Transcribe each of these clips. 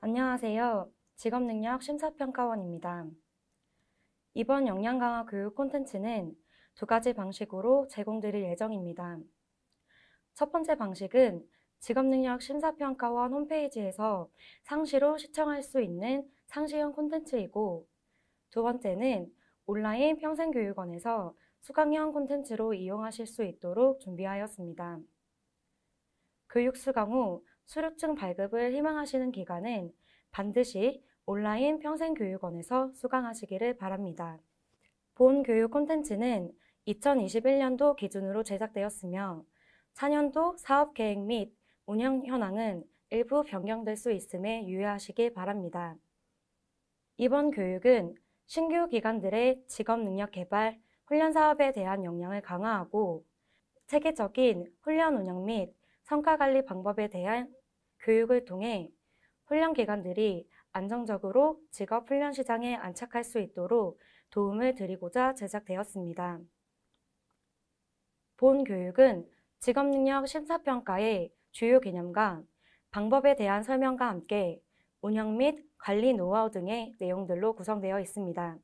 안녕하세요. 직업능력 심사평가원입니다. 이번 역량강화 교육 콘텐츠는 두 가지 방식으로 제공드릴 예정입니다. 첫 번째 방식은 직업능력 심사평가원 홈페이지에서 상시로 시청할 수 있는 상시형 콘텐츠이고, 두 번째는 온라인 평생교육원에서 수강형 콘텐츠로 이용하실 수 있도록 준비하였습니다. 교육 수강 후 수료증 발급을 희망하시는 기간은 반드시 온라인 평생교육원에서 수강하시기를 바랍니다. 본 교육 콘텐츠는 2021년도 기준으로 제작되었으며 차년도 사업계획 및 운영 현황은 일부 변경될 수 있음에 유의하시기 바랍니다. 이번 교육은 신규 기관들의 직업능력 개발, 훈련 사업에 대한 역량을 강화하고 체계적인 훈련 운영 및 성과관리 방법에 대한 교육을 통해 훈련기관들이 안정적으로 직업훈련 시장에 안착할 수 있도록 도움을 드리고자 제작되었습니다. 본 교육은 직업능력 심사평가의 주요 개념과 방법에 대한 설명과 함께 운영 및 관리 노하우 등의 내용들로 구성되어 있습니다.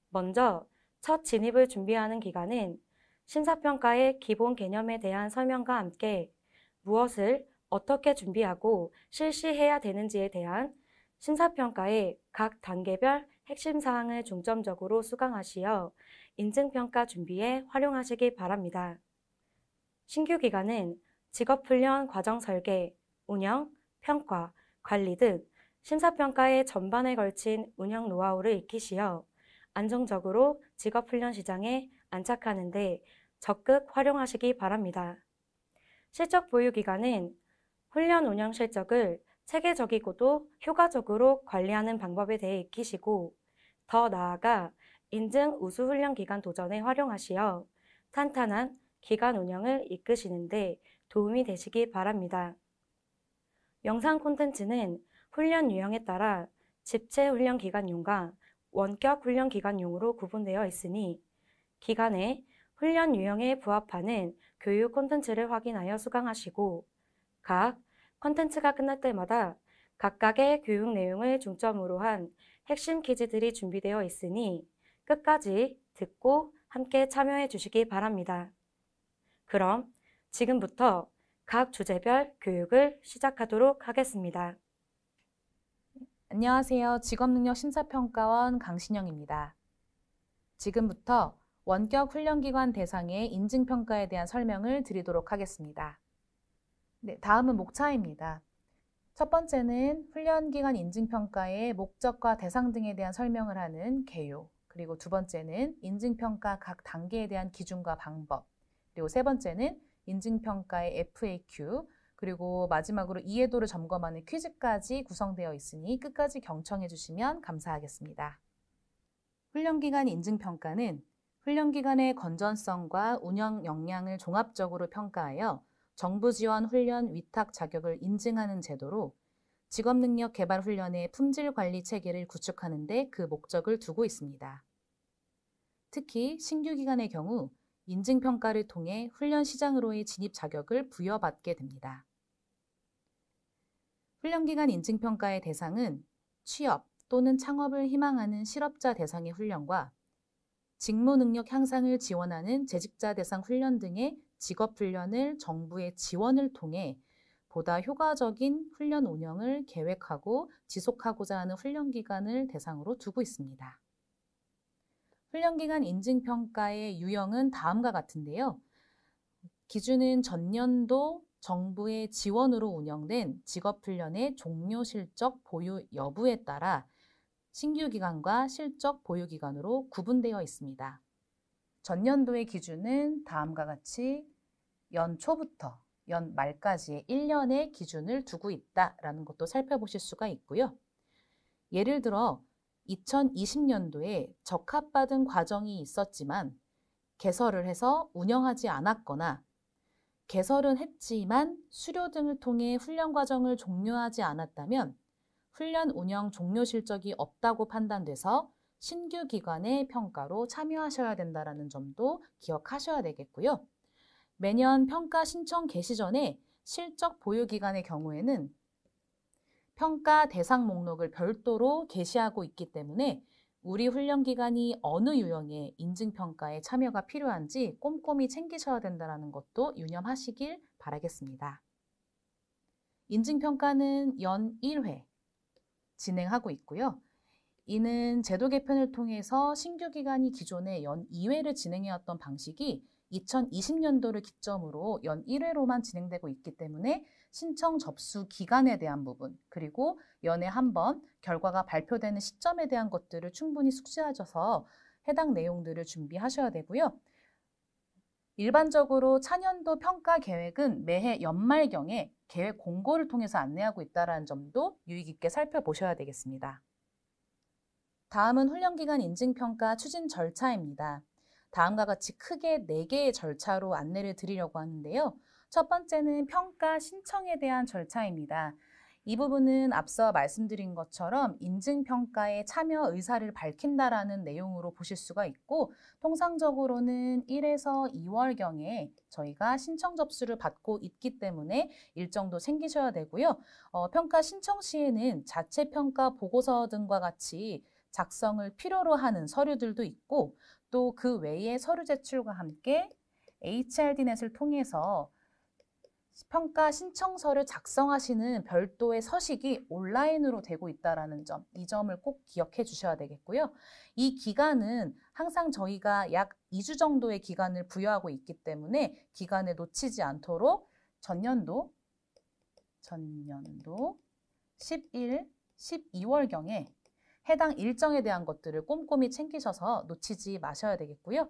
먼저 첫 진입을 준비하는 기간은 심사평가의 기본 개념에 대한 설명과 함께 무엇을 어떻게 준비하고 실시해야 되는지에 대한 심사평가의 각 단계별 핵심 사항을 중점적으로 수강하시어 인증평가 준비에 활용하시기 바랍니다. 신규 기간은 직업훈련 과정 설계, 운영, 평가, 관리 등 심사평가의 전반에 걸친 운영 노하우를 익히시어 안정적으로 직업훈련 시장에 안착하는 데 적극 활용하시기 바랍니다. 실적 보유 기간은 훈련 운영 실적을 체계적이고도 효과적으로 관리하는 방법에 대해 익히시고 더 나아가 인증 우수 훈련 기간 도전에 활용하시어 탄탄한 기간 운영을 이끄시는 데 도움이 되시기 바랍니다. 영상 콘텐츠는 훈련 유형에 따라 집체 훈련 기간용과 원격 훈련 기간용으로 구분되어 있으니 기간의 훈련 유형에 부합하는 교육 콘텐츠를 확인하여 수강하시고 각 콘텐츠가 끝날 때마다 각각의 교육 내용을 중점으로 한 핵심 퀴즈들이 준비되어 있으니 끝까지 듣고 함께 참여해 주시기 바랍니다. 그럼 지금부터 각 주제별 교육을 시작하도록 하겠습니다. 안녕하세요. 직업능력심사평가원 강신영입니다. 지금부터 원격 훈련기관 대상의 인증평가에 대한 설명을 드리도록 하겠습니다. 네, 다음은 목차입니다. 첫 번째는 훈련기관 인증평가의 목적과 대상 등에 대한 설명을 하는 개요. 그리고 두 번째는 인증평가 각 단계에 대한 기준과 방법. 그리고 세 번째는 인증평가의 FAQ. 그리고 마지막으로 이해도를 점검하는 퀴즈까지 구성되어 있으니 끝까지 경청해 주시면 감사하겠습니다. 훈련기간 인증평가는 훈련기관의 건전성과 운영 역량을 종합적으로 평가하여 정부 지원 훈련 위탁 자격을 인증하는 제도로 직업능력 개발 훈련의 품질 관리 체계를 구축하는 데 그 목적을 두고 있습니다. 특히 신규 기관의 경우 인증평가를 통해 훈련 시장으로의 진입 자격을 부여받게 됩니다. 훈련기간 인증평가의 대상은 취업 또는 창업을 희망하는 실업자 대상의 훈련과 직무 능력 향상을 지원하는 재직자 대상 훈련 등의 직업훈련을 정부의 지원을 통해 보다 효과적인 훈련 운영을 계획하고 지속하고자 하는 훈련기관을 대상으로 두고 있습니다. 훈련기간 인증평가의 유형은 다음과 같은데요. 기준은 전년도 정부의 지원으로 운영된 직업훈련의 종료 실적 보유 여부에 따라 신규 기간과 실적 보유 기간으로 구분되어 있습니다. 전년도의 기준은 다음과 같이 연초부터 연말까지의 1년의 기준을 두고 있다라는 것도 살펴보실 수가 있고요. 예를 들어 2020년도에 적합받은 과정이 있었지만 개설을 해서 운영하지 않았거나 개설은 했지만 수료 등을 통해 훈련 과정을 종료하지 않았다면 훈련 운영 종료 실적이 없다고 판단돼서 신규 기관의 평가로 참여하셔야 된다는 점도 기억하셔야 되겠고요. 매년 평가 신청 개시 전에 실적 보유 기간의 경우에는 평가 대상 목록을 별도로 게시하고 있기 때문에 우리 훈련기관이 어느 유형의 인증평가에 참여가 필요한지 꼼꼼히 챙기셔야 된다는 것도 유념하시길 바라겠습니다. 인증평가는 연 1회 진행하고 있고요. 이는 제도 개편을 통해서 신규 기관이 기존에 연 2회를 진행해왔던 방식이 2020년도를 기점으로 연 1회로만 진행되고 있기 때문에 신청 접수 기간에 대한 부분, 그리고 연에 한 번 결과가 발표되는 시점에 대한 것들을 충분히 숙지하셔서 해당 내용들을 준비하셔야 되고요. 일반적으로 차년도 평가 계획은 매해 연말경에 계획 공고를 통해서 안내하고 있다는 점도 유의 깊게 살펴보셔야 되겠습니다. 다음은 훈련기관 인증평가 추진 절차입니다. 다음과 같이 크게 4개의 절차로 안내를 드리려고 하는데요. 첫 번째는 평가 신청에 대한 절차입니다. 이 부분은 앞서 말씀드린 것처럼 인증평가에 참여 의사를 밝힌다라는 내용으로 보실 수가 있고, 통상적으로는 1에서 2월경에 저희가 신청 접수를 받고 있기 때문에 일정도 챙기셔야 되고요. 평가 신청 시에는 자체 평가 보고서 등과 같이 작성을 필요로 하는 서류들도 있고, 또 그 외에 서류 제출과 함께 HRD넷을 통해서 평가 신청서를 작성하시는 별도의 서식이 온라인으로 되고 있다는 점, 이 점을 꼭 기억해 주셔야 되겠고요. 이 기간은 항상 저희가 약 2주 정도의 기간을 부여하고 있기 때문에 기간을 놓치지 않도록 전년도 11, 12월경에 해당 일정에 대한 것들을 꼼꼼히 챙기셔서 놓치지 마셔야 되겠고요.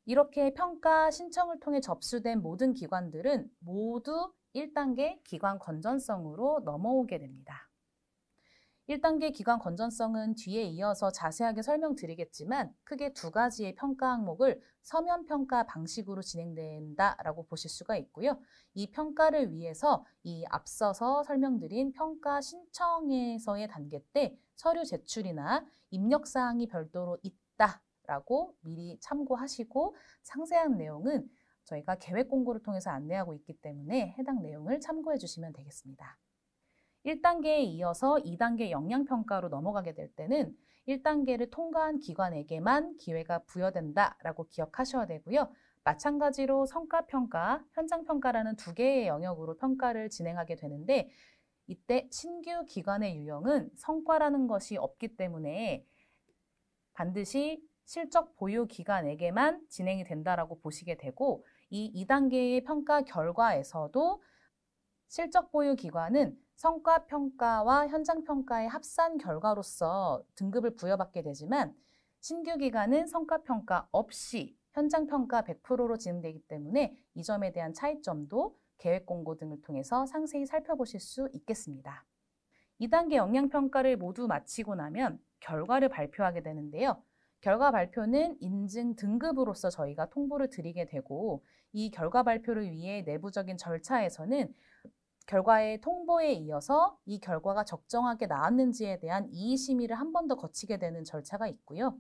이렇게 평가 신청을 통해 접수된 모든 기관들은 모두 1단계 기관 건전성으로 넘어오게 됩니다. 1단계 기관 건전성은 뒤에 이어서 자세하게 설명드리겠지만 크게 2가지의 평가 항목을 서면 평가 방식으로 진행된다라고 보실 수가 있고요. 이 평가를 위해서 이 앞서서 설명드린 평가 신청에서의 단계 때 서류 제출이나 입력 사항이 별도로 있다라고 미리 참고하시고, 상세한 내용은 저희가 계획 공고를 통해서 안내하고 있기 때문에 해당 내용을 참고해 주시면 되겠습니다. 1단계에 이어서 2단계 역량평가로 넘어가게 될 때는 1단계를 통과한 기관에게만 기회가 부여된다라고 기억하셔야 되고요. 마찬가지로 성과평가, 현장평가라는 2개의 영역으로 평가를 진행하게 되는데, 이때 신규 기관의 유형은 성과라는 것이 없기 때문에 반드시 실적 보유 기관에게만 진행이 된다라고 보시게 되고, 이 2단계의 평가 결과에서도 실적 보유 기관은 성과평가와 현장평가의 합산 결과로서 등급을 부여받게 되지만, 신규 기관은 성과평가 없이 현장평가 100%로 진행되기 때문에 이 점에 대한 차이점도 계획 공고 등을 통해서 상세히 살펴보실 수 있겠습니다. 2단계 역량평가를 모두 마치고 나면 결과를 발표하게 되는데요. 결과 발표는 인증 등급으로서 저희가 통보를 드리게 되고, 이 결과 발표를 위해 내부적인 절차에서는 결과의 통보에 이어서 이 결과가 적정하게 나왔는지에 대한 이의심의를 한 번 더 거치게 되는 절차가 있고요.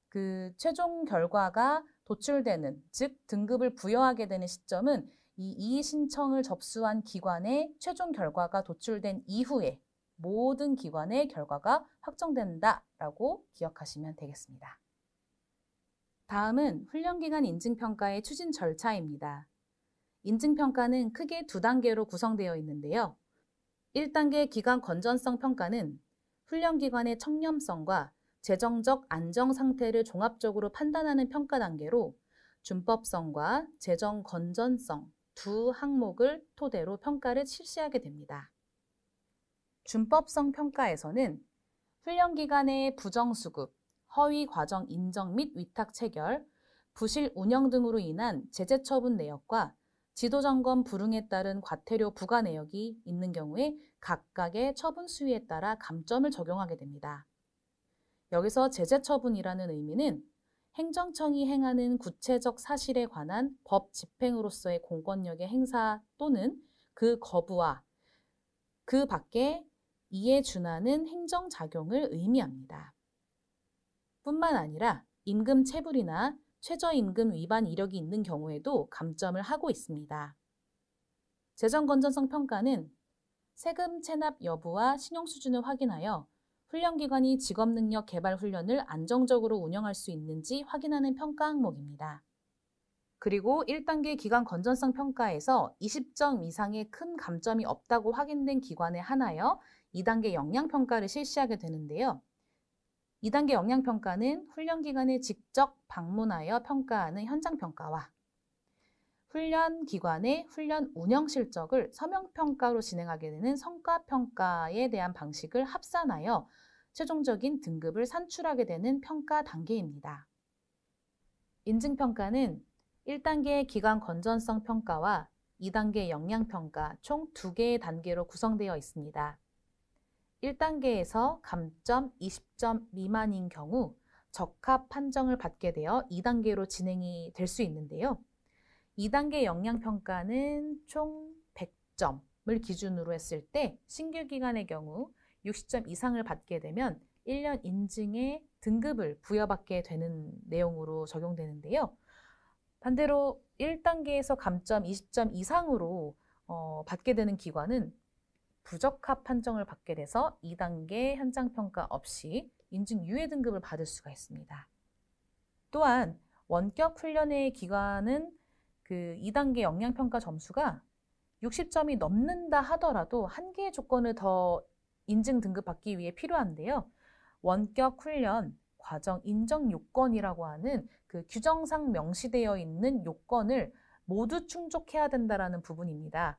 그 최종 결과가 도출되는, 즉 등급을 부여하게 되는 시점은 이 이의 신청을 접수한 기관의 최종 결과가 도출된 이후에 모든 기관의 결과가 확정된다라고 기억하시면 되겠습니다. 다음은 훈련기관 인증평가의 추진 절차입니다. 인증평가는 크게 2단계로 구성되어 있는데요. 1단계 기관 건전성 평가는 훈련기관의 청렴성과 재정적 안정 상태를 종합적으로 판단하는 평가 단계로 준법성과 재정 건전성 2 항목을 토대로 평가를 실시하게 됩니다. 준법성 평가에서는 훈련기관의 부정수급, 허위 과정 인정 및 위탁 체결, 부실 운영 등으로 인한 제재 처분 내역과 지도점검 불응에 따른 과태료 부과 내역이 있는 경우에 각각의 처분 수위에 따라 감점을 적용하게 됩니다. 여기서 제재 처분이라는 의미는 행정청이 행하는 구체적 사실에 관한 법 집행으로서의 공권력의 행사 또는 그 거부와 그 밖에 이에 준하는 행정작용을 의미합니다. 뿐만 아니라 임금 체불이나 최저임금 위반 이력이 있는 경우에도 감점을 하고 있습니다. 재정건전성 평가는 세금 체납 여부와 신용 수준을 확인하여 훈련기관이 직업능력 개발 훈련을 안정적으로 운영할 수 있는지 확인하는 평가 항목입니다. 그리고 1단계 기관 건전성 평가에서 20점 이상의 큰 감점이 없다고 확인된 기관에 한하여 2단계 역량평가를 실시하게 되는데요. 2단계 역량평가는 훈련기관에 직접 방문하여 평가하는 현장평가와 훈련기관의 훈련 운영 실적을 서명평가로 진행하게 되는 성과평가에 대한 방식을 합산하여 최종적인 등급을 산출하게 되는 평가 단계입니다. 인증평가는 1단계 기관 건전성 평가와 2단계 역량평가 총 2개의 단계로 구성되어 있습니다. 1단계에서 감점 20점 미만인 경우 적합 판정을 받게 되어 2단계로 진행이 될 수 있는데요. 2단계 역량평가는 총 100점을 기준으로 했을 때 신규 기관의 경우 60점 이상을 받게 되면 1년 인증의 등급을 부여받게 되는 내용으로 적용되는데요. 반대로 1단계에서 감점 20점 이상으로 받게 되는 기관은 부적합 판정을 받게 돼서 2단계 현장평가 없이 인증 유예 등급을 받을 수가 있습니다. 또한 원격 훈련의 기관은 그 2단계 역량평가 점수가 60점이 넘는다 하더라도 한 개의 조건을 더 인증 등급 받기 위해 필요한데요. 원격 훈련 과정 인정 요건이라고 하는 그 규정상 명시되어 있는 요건을 모두 충족해야 된다는 부분입니다.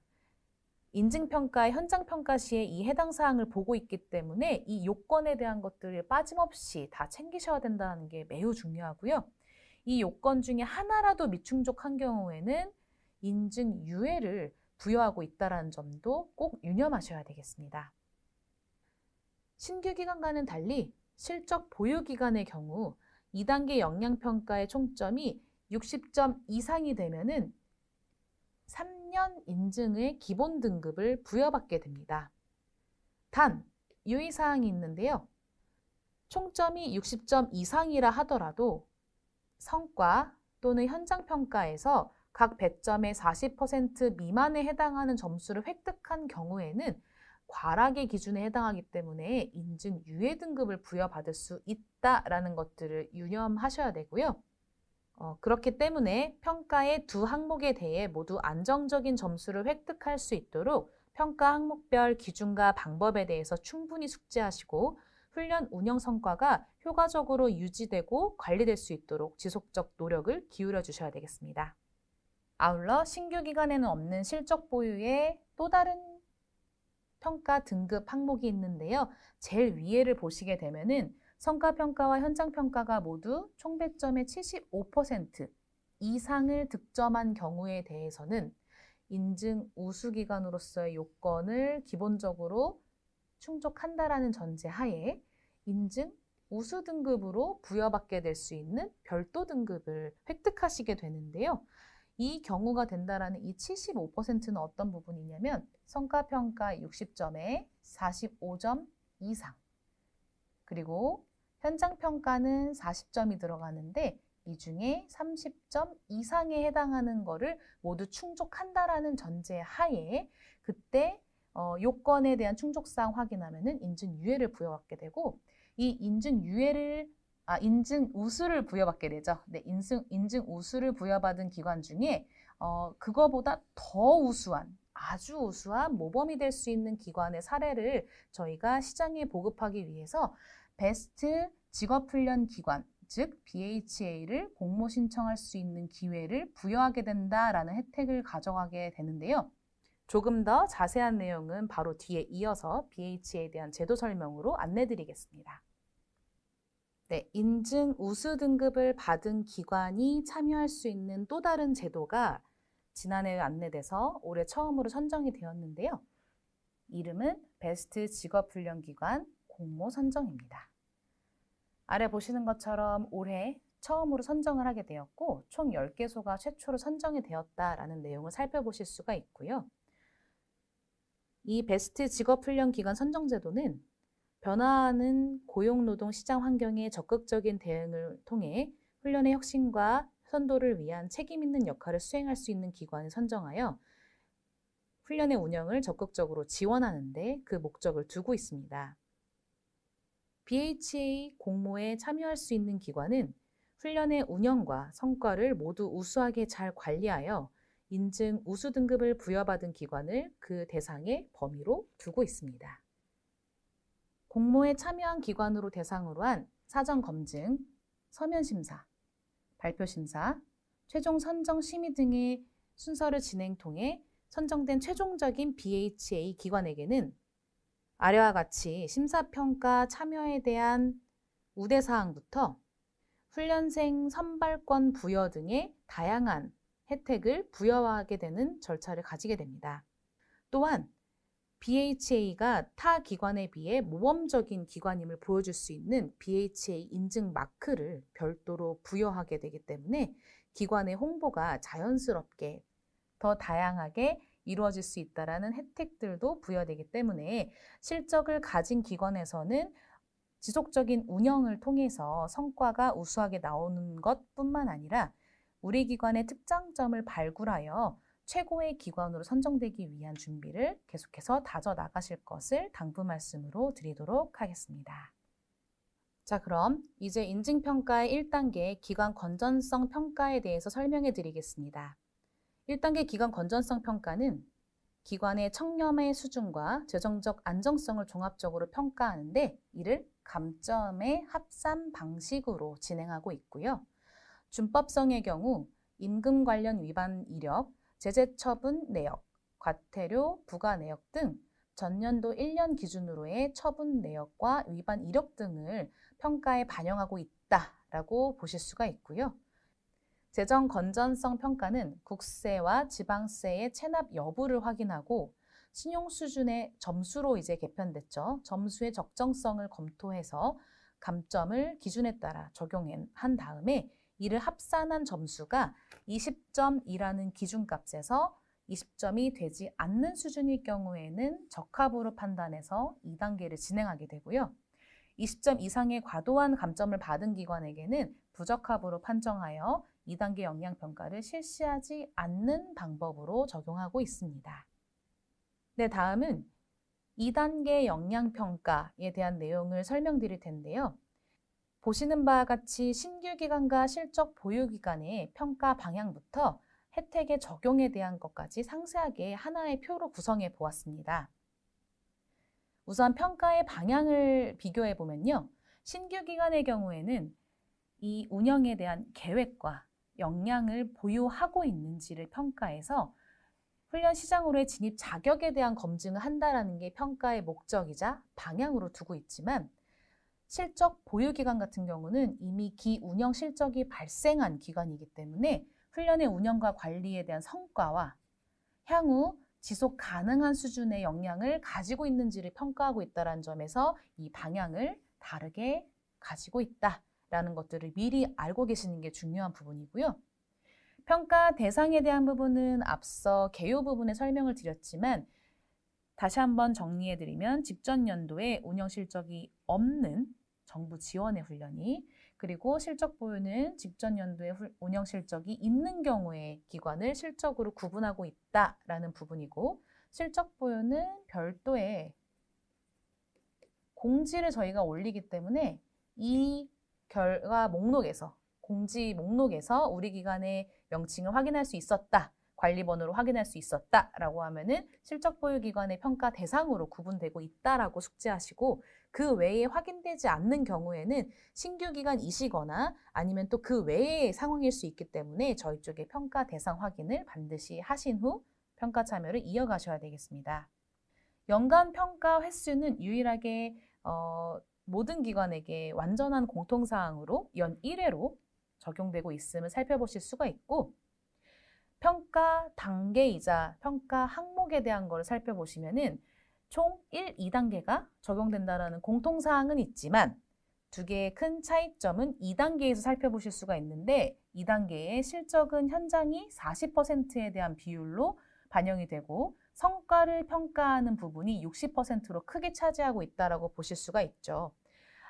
인증평가, 현장평가 시에 이 해당 사항을 보고 있기 때문에 이 요건에 대한 것들을 빠짐없이 다 챙기셔야 된다는 게 매우 중요하고요. 이 요건 중에 하나라도 미충족한 경우에는 인증 유예를 부여하고 있다는 점도 꼭 유념하셔야 되겠습니다. 신규 기관과는 달리 실적 보유 기관의 경우 2단계 역량평가의 총점이 60점 이상이 되면은 3년 인증의 기본 등급을 부여받게 됩니다. 단, 유의사항이 있는데요. 총점이 60점 이상이라 하더라도 성과 또는 현장평가에서 각 배점의 40% 미만에 해당하는 점수를 획득한 경우에는 과락의 기준에 해당하기 때문에 인증 유예 등급을 부여받을 수 있다라는 것들을 유념하셔야 되고요. 그렇기 때문에 평가의 두 항목에 대해 모두 안정적인 점수를 획득할 수 있도록 평가 항목별 기준과 방법에 대해서 충분히 숙지하시고 훈련 운영 성과가 효과적으로 유지되고 관리될 수 있도록 지속적 노력을 기울여 주셔야 되겠습니다. 아울러 신규 기관에는 없는 실적 보유의 또 다른 평가 등급 항목이 있는데요. 제일 위에를 보시게 되면은 성과평가와 현장평가가 모두 총 배점의 75% 이상을 득점한 경우에 대해서는 인증 우수기관으로서의 요건을 기본적으로 충족한다라는 전제하에 인증 우수 등급으로 부여받게 될 수 있는 별도 등급을 획득하시게 되는데요. 이 경우가 된다라는 이 75%는 어떤 부분이냐면 성과평가 60점에 45점 이상 그리고 현장평가는 40점이 들어가는데 이 중에 30점 이상에 해당하는 거를 모두 충족한다라는 전제하에 그때 요건에 대한 충족사항 확인하면은 인증 유예를 부여받게 되고 이 인증 우수를 부여받게 되죠. 네, 인증 우수를 부여받은 기관 중에 그거보다 더 우수한 아주 우수한 모범이 될 수 있는 기관의 사례를 저희가 시장에 보급하기 위해서 베스트 직업훈련 기관, 즉 BHA를 공모 신청할 수 있는 기회를 부여하게 된다라는 혜택을 가져가게 되는데요. 조금 더 자세한 내용은 바로 뒤에 이어서 BHA에 대한 제도 설명으로 안내드리겠습니다. 네, 인증 우수 등급을 받은 기관이 참여할 수 있는 또 다른 제도가 지난해 안내돼서 올해 처음으로 선정이 되었는데요. 이름은 베스트 직업훈련기관 공모 선정입니다. 아래 보시는 것처럼 올해 처음으로 선정을 하게 되었고 총 10개소가 최초로 선정이 되었다라는 내용을 살펴보실 수가 있고요. 이 베스트 직업훈련기관 선정제도는 변화하는 고용노동 시장 환경에 적극적인 대응을 통해 훈련의 혁신과 선도를 위한 책임 있는 역할을 수행할 수 있는 기관을 선정하여 훈련의 운영을 적극적으로 지원하는 데 그 목적을 두고 있습니다. BHA 공모에 참여할 수 있는 기관은 훈련의 운영과 성과를 모두 우수하게 잘 관리하여 인증 우수 등급을 부여받은 기관을 그 대상의 범위로 두고 있습니다. 공모에 참여한 기관으로 대상으로 한 사전 검증, 서면 심사, 발표 심사, 최종 선정 심의 등의 순서를 진행 통해 선정된 최종적인 BHA 기관에게는 아래와 같이 심사평가 참여에 대한 우대사항부터 훈련생 선발권 부여 등의 다양한 혜택을 부여하게 되는 절차를 가지게 됩니다. 또한 BHA가 타 기관에 비해 모범적인 기관임을 보여줄 수 있는 BHA 인증 마크를 별도로 부여하게 되기 때문에 기관의 홍보가 자연스럽게 더 다양하게 이루어질 수 있다는 혜택들도 부여되기 때문에 실적을 가진 기관에서는 지속적인 운영을 통해서 성과가 우수하게 나오는 것뿐만 아니라 우리 기관의 특장점을 발굴하여 최고의 기관으로 선정되기 위한 준비를 계속해서 다져 나가실 것을 당부 말씀으로 드리도록 하겠습니다. 자, 그럼 이제 인증평가의 1단계 기관 건전성 평가에 대해서 설명해 드리겠습니다. 1단계 기관 건전성 평가는 기관의 청렴의 수준과 재정적 안정성을 종합적으로 평가하는데 이를 감점의 합산 방식으로 진행하고 있고요. 준법성의 경우 임금 관련 위반 이력, 제재 처분 내역, 과태료, 부과 내역 등 전년도 1년 기준으로의 처분 내역과 위반 이력 등을 평가에 반영하고 있다라고 보실 수가 있고요. 재정 건전성 평가는 국세와 지방세의 체납 여부를 확인하고 신용 수준의 점수로 이제 개편됐죠. 점수의 적정성을 검토해서 감점을 기준에 따라 적용한 다음에 이를 합산한 점수가 20점이라는 기준값에서 20점이 되지 않는 수준일 경우에는 적합으로 판단해서 2단계를 진행하게 되고요. 20점 이상의 과도한 감점을 받은 기관에게는 부적합으로 판정하여 2단계 역량평가를 실시하지 않는 방법으로 적용하고 있습니다. 네, 다음은 2단계 역량평가에 대한 내용을 설명드릴 텐데요. 보시는 바와 같이 신규 기관과 실적 보유 기관의 평가 방향부터 혜택의 적용에 대한 것까지 상세하게 하나의 표로 구성해 보았습니다. 우선 평가의 방향을 비교해 보면요. 신규 기관의 경우에는 이 운영에 대한 계획과 역량을 보유하고 있는지를 평가해서 훈련 시장으로의 진입 자격에 대한 검증을 한다는 게 평가의 목적이자 방향으로 두고 있지만 실적 보유 기관 같은 경우는 이미 기운영 실적이 발생한 기관이기 때문에 훈련의 운영과 관리에 대한 성과와 향후 지속 가능한 수준의 역량을 가지고 있는지를 평가하고 있다는 점에서 이 방향을 다르게 가지고 있다라는 것들을 미리 알고 계시는 게 중요한 부분이고요. 평가 대상에 대한 부분은 앞서 개요 부분에 설명을 드렸지만 다시 한번 정리해드리면 직전 연도에 운영 실적이 없는 정부 지원의 훈련이 그리고 실적 보유는 직전 연도에 운영 실적이 있는 경우의 기관을 실적으로 구분하고 있다라는 부분이고 실적 보유는 별도의 공지를 저희가 올리기 때문에 이 결과 목록에서 공지 목록에서 우리 기관의 명칭을 확인할 수 있었다. 관리번호로 확인할 수 있었다라고 하면은 실적 보유 기관의 평가 대상으로 구분되고 있다라고 숙지하시고 그 외에 확인되지 않는 경우에는 신규 기관이시거나 아니면 또 그 외의 상황일 수 있기 때문에 저희 쪽에 평가 대상 확인을 반드시 하신 후 평가 참여를 이어가셔야 되겠습니다. 연간 평가 횟수는 유일하게 모든 기관에게 완전한 공통사항으로 연 1회로 적용되고 있음을 살펴보실 수가 있고 평가 단계이자 평가 항목에 대한 것을 살펴보시면은 총 1, 2단계가 적용된다는 공통사항은 있지만 두 개의 큰 차이점은 2단계에서 살펴보실 수가 있는데 2단계의 실적은 현장이 40%에 대한 비율로 반영이 되고 성과를 평가하는 부분이 60%로 크게 차지하고 있다고 보실 수가 있죠.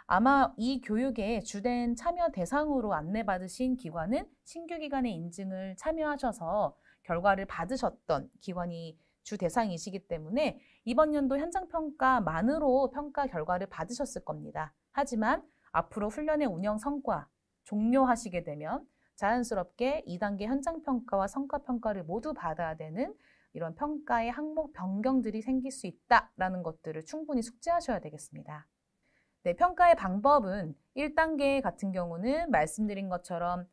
아마 이 교육의 주된 참여 대상으로 안내받으신 기관은 신규 기관의 인증을 참여하셔서 결과를 받으셨던 기관이 주 대상이시기 때문에 이번 연도 현장평가만으로 평가 결과를 받으셨을 겁니다. 하지만 앞으로 훈련의 운영 성과 종료하시게 되면 자연스럽게 2단계 현장평가와 성과평가를 모두 받아야 되는 이런 평가의 항목 변경들이 생길 수 있다라는 것들을 충분히 숙지하셔야 되겠습니다. 네, 평가의 방법은 1단계 같은 경우는 말씀드린 것처럼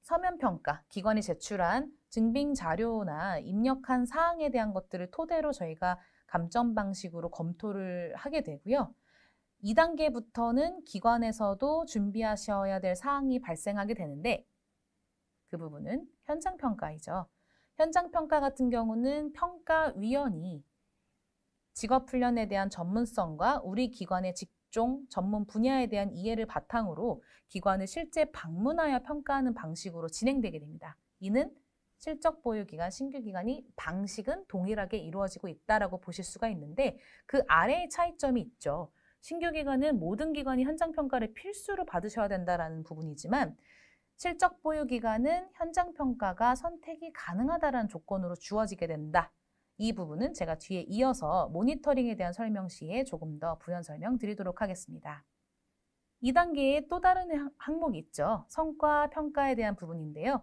서면평가, 기관이 제출한 증빙 자료나 입력한 사항에 대한 것들을 토대로 저희가 감점 방식으로 검토를 하게 되고요. 2단계부터는 기관에서도 준비하셔야 될 사항이 발생하게 되는데 그 부분은 현장평가이죠. 현장평가 같은 경우는 평가위원이 직업훈련에 대한 전문성과 우리 기관의 직종, 전문 분야에 대한 이해를 바탕으로 기관을 실제 방문하여 평가하는 방식으로 진행되게 됩니다. 이는 실적 보유 기간, 신규 기간이 방식은 동일하게 이루어지고 있다라고 보실 수가 있는데 그 아래의 차이점이 있죠. 신규 기간은 모든 기관이 현장평가를 필수로 받으셔야 된다는 부분이지만 실적 보유 기간은 현장평가가 선택이 가능하다는 조건으로 주어지게 된다. 이 부분은 제가 뒤에 이어서 모니터링에 대한 설명 시에 조금 더 부연 설명드리도록 하겠습니다. 2단계에 또 다른 항목이 있죠. 성과 평가에 대한 부분인데요.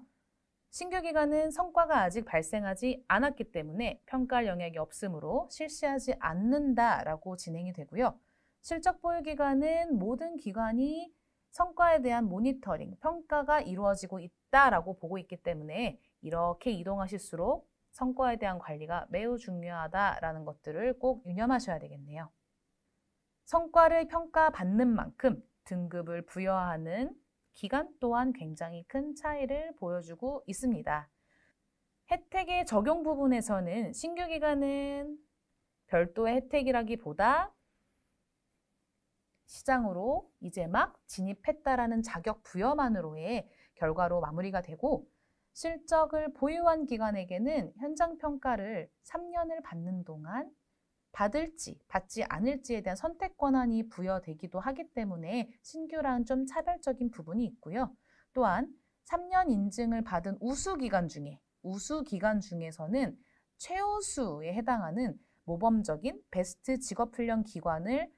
신규 기간은 성과가 아직 발생하지 않았기 때문에 평가할 영역이 없으므로 실시하지 않는다라고 진행이 되고요. 실적 보유 기간은 모든 기관이 성과에 대한 모니터링, 평가가 이루어지고 있다라고 보고 있기 때문에 이렇게 이동하실수록 성과에 대한 관리가 매우 중요하다라는 것들을 꼭 유념하셔야 되겠네요. 성과를 평가받는 만큼 등급을 부여하는 기간 또한 굉장히 큰 차이를 보여주고 있습니다. 혜택의 적용 부분에서는 신규 기간은 별도의 혜택이라기보다 시장으로 이제 막 진입했다라는 자격 부여만으로의 결과로 마무리가 되고 실적을 보유한 기관에게는 현장평가를 3년을 받는 동안 받을지 받지 않을지에 대한 선택 권한이 부여되기도 하기 때문에 신규랑 좀 차별적인 부분이 있고요. 또한 3년 인증을 받은 우수기관 중에서는 최우수에 해당하는 모범적인 베스트 직업훈련 기관을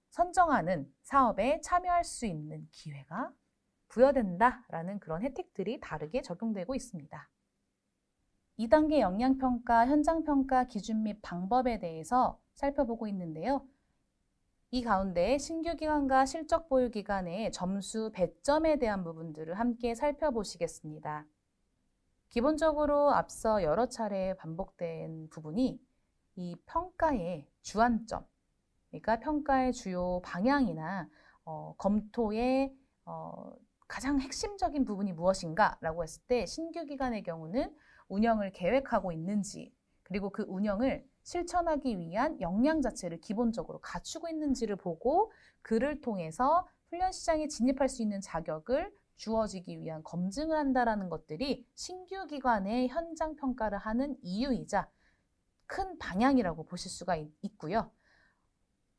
선정하는 사업에 참여할 수 있는 기회가 부여된다라는 그런 혜택들이 다르게 적용되고 있습니다. 2단계 역량평가, 현장평가 기준 및 방법에 대해서 살펴보고 있는데요. 이 가운데 신규 기관과 실적 보유 기관의 점수 배점에 대한 부분들을 함께 살펴보시겠습니다. 기본적으로 앞서 여러 차례 반복된 부분이 이 평가의 주안점, 그러니까 평가의 주요 방향이나 검토의 가장 핵심적인 부분이 무엇인가라고 했을 때 신규 기관의 경우는 운영을 계획하고 있는지 그리고 그 운영을 실천하기 위한 역량 자체를 기본적으로 갖추고 있는지를 보고 그를 통해서 훈련 시장에 진입할 수 있는 자격을 주어지기 위한 검증을 한다는 것들이 신규 기관의 현장 평가를 하는 이유이자 큰 방향이라고 보실 수가 있고요.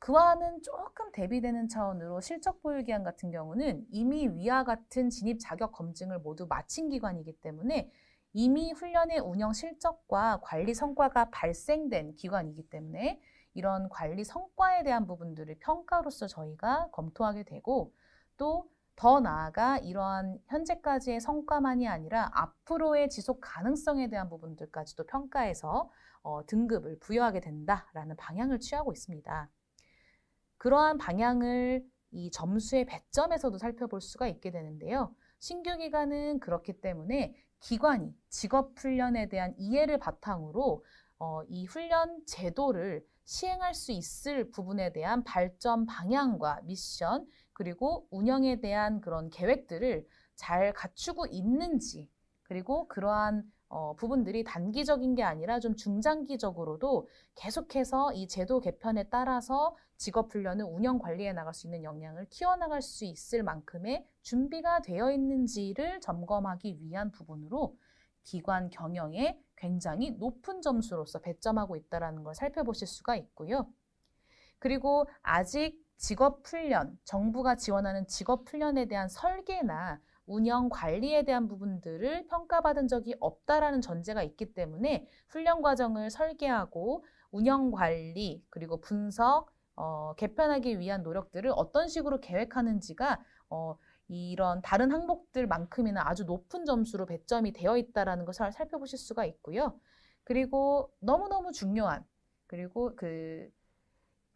그와는 조금 대비되는 차원으로 실적 보유 기관 같은 경우는 이미 위와 같은 진입 자격 검증을 모두 마친 기관이기 때문에 이미 훈련의 운영 실적과 관리 성과가 발생된 기관이기 때문에 이런 관리 성과에 대한 부분들을 평가로서 저희가 검토하게 되고 또 더 나아가 이러한 현재까지의 성과만이 아니라 앞으로의 지속 가능성에 대한 부분들까지도 평가해서 등급을 부여하게 된다라는 방향을 취하고 있습니다. 그러한 방향을 이 점수의 배점에서도 살펴볼 수가 있게 되는데요. 신규 기관은 그렇기 때문에 기관이 직업훈련에 대한 이해를 바탕으로 이 훈련 제도를 시행할 수 있을 부분에 대한 발전 방향과 미션 그리고 운영에 대한 그런 계획들을 잘 갖추고 있는지 그리고 그러한 부분들이 단기적인 게 아니라 좀 중장기적으로도 계속해서 이 제도 개편에 따라서 직업훈련을 운영 관리해 나갈 수 있는 역량을 키워나갈 수 있을 만큼의 준비가 되어 있는지를 점검하기 위한 부분으로 기관 경영에 굉장히 높은 점수로서 배점하고 있다는 걸 살펴보실 수가 있고요. 그리고 아직 직업훈련, 정부가 지원하는 직업훈련에 대한 설계나 운영 관리에 대한 부분들을 평가받은 적이 없다라는 전제가 있기 때문에 훈련 과정을 설계하고 운영 관리 그리고 분석, 개편하기 위한 노력들을 어떤 식으로 계획하는지가 이런 다른 항목들만큼이나 아주 높은 점수로 배점이 되어 있다는 것을 살펴보실 수가 있고요. 그리고 너무너무 중요한 그리고 그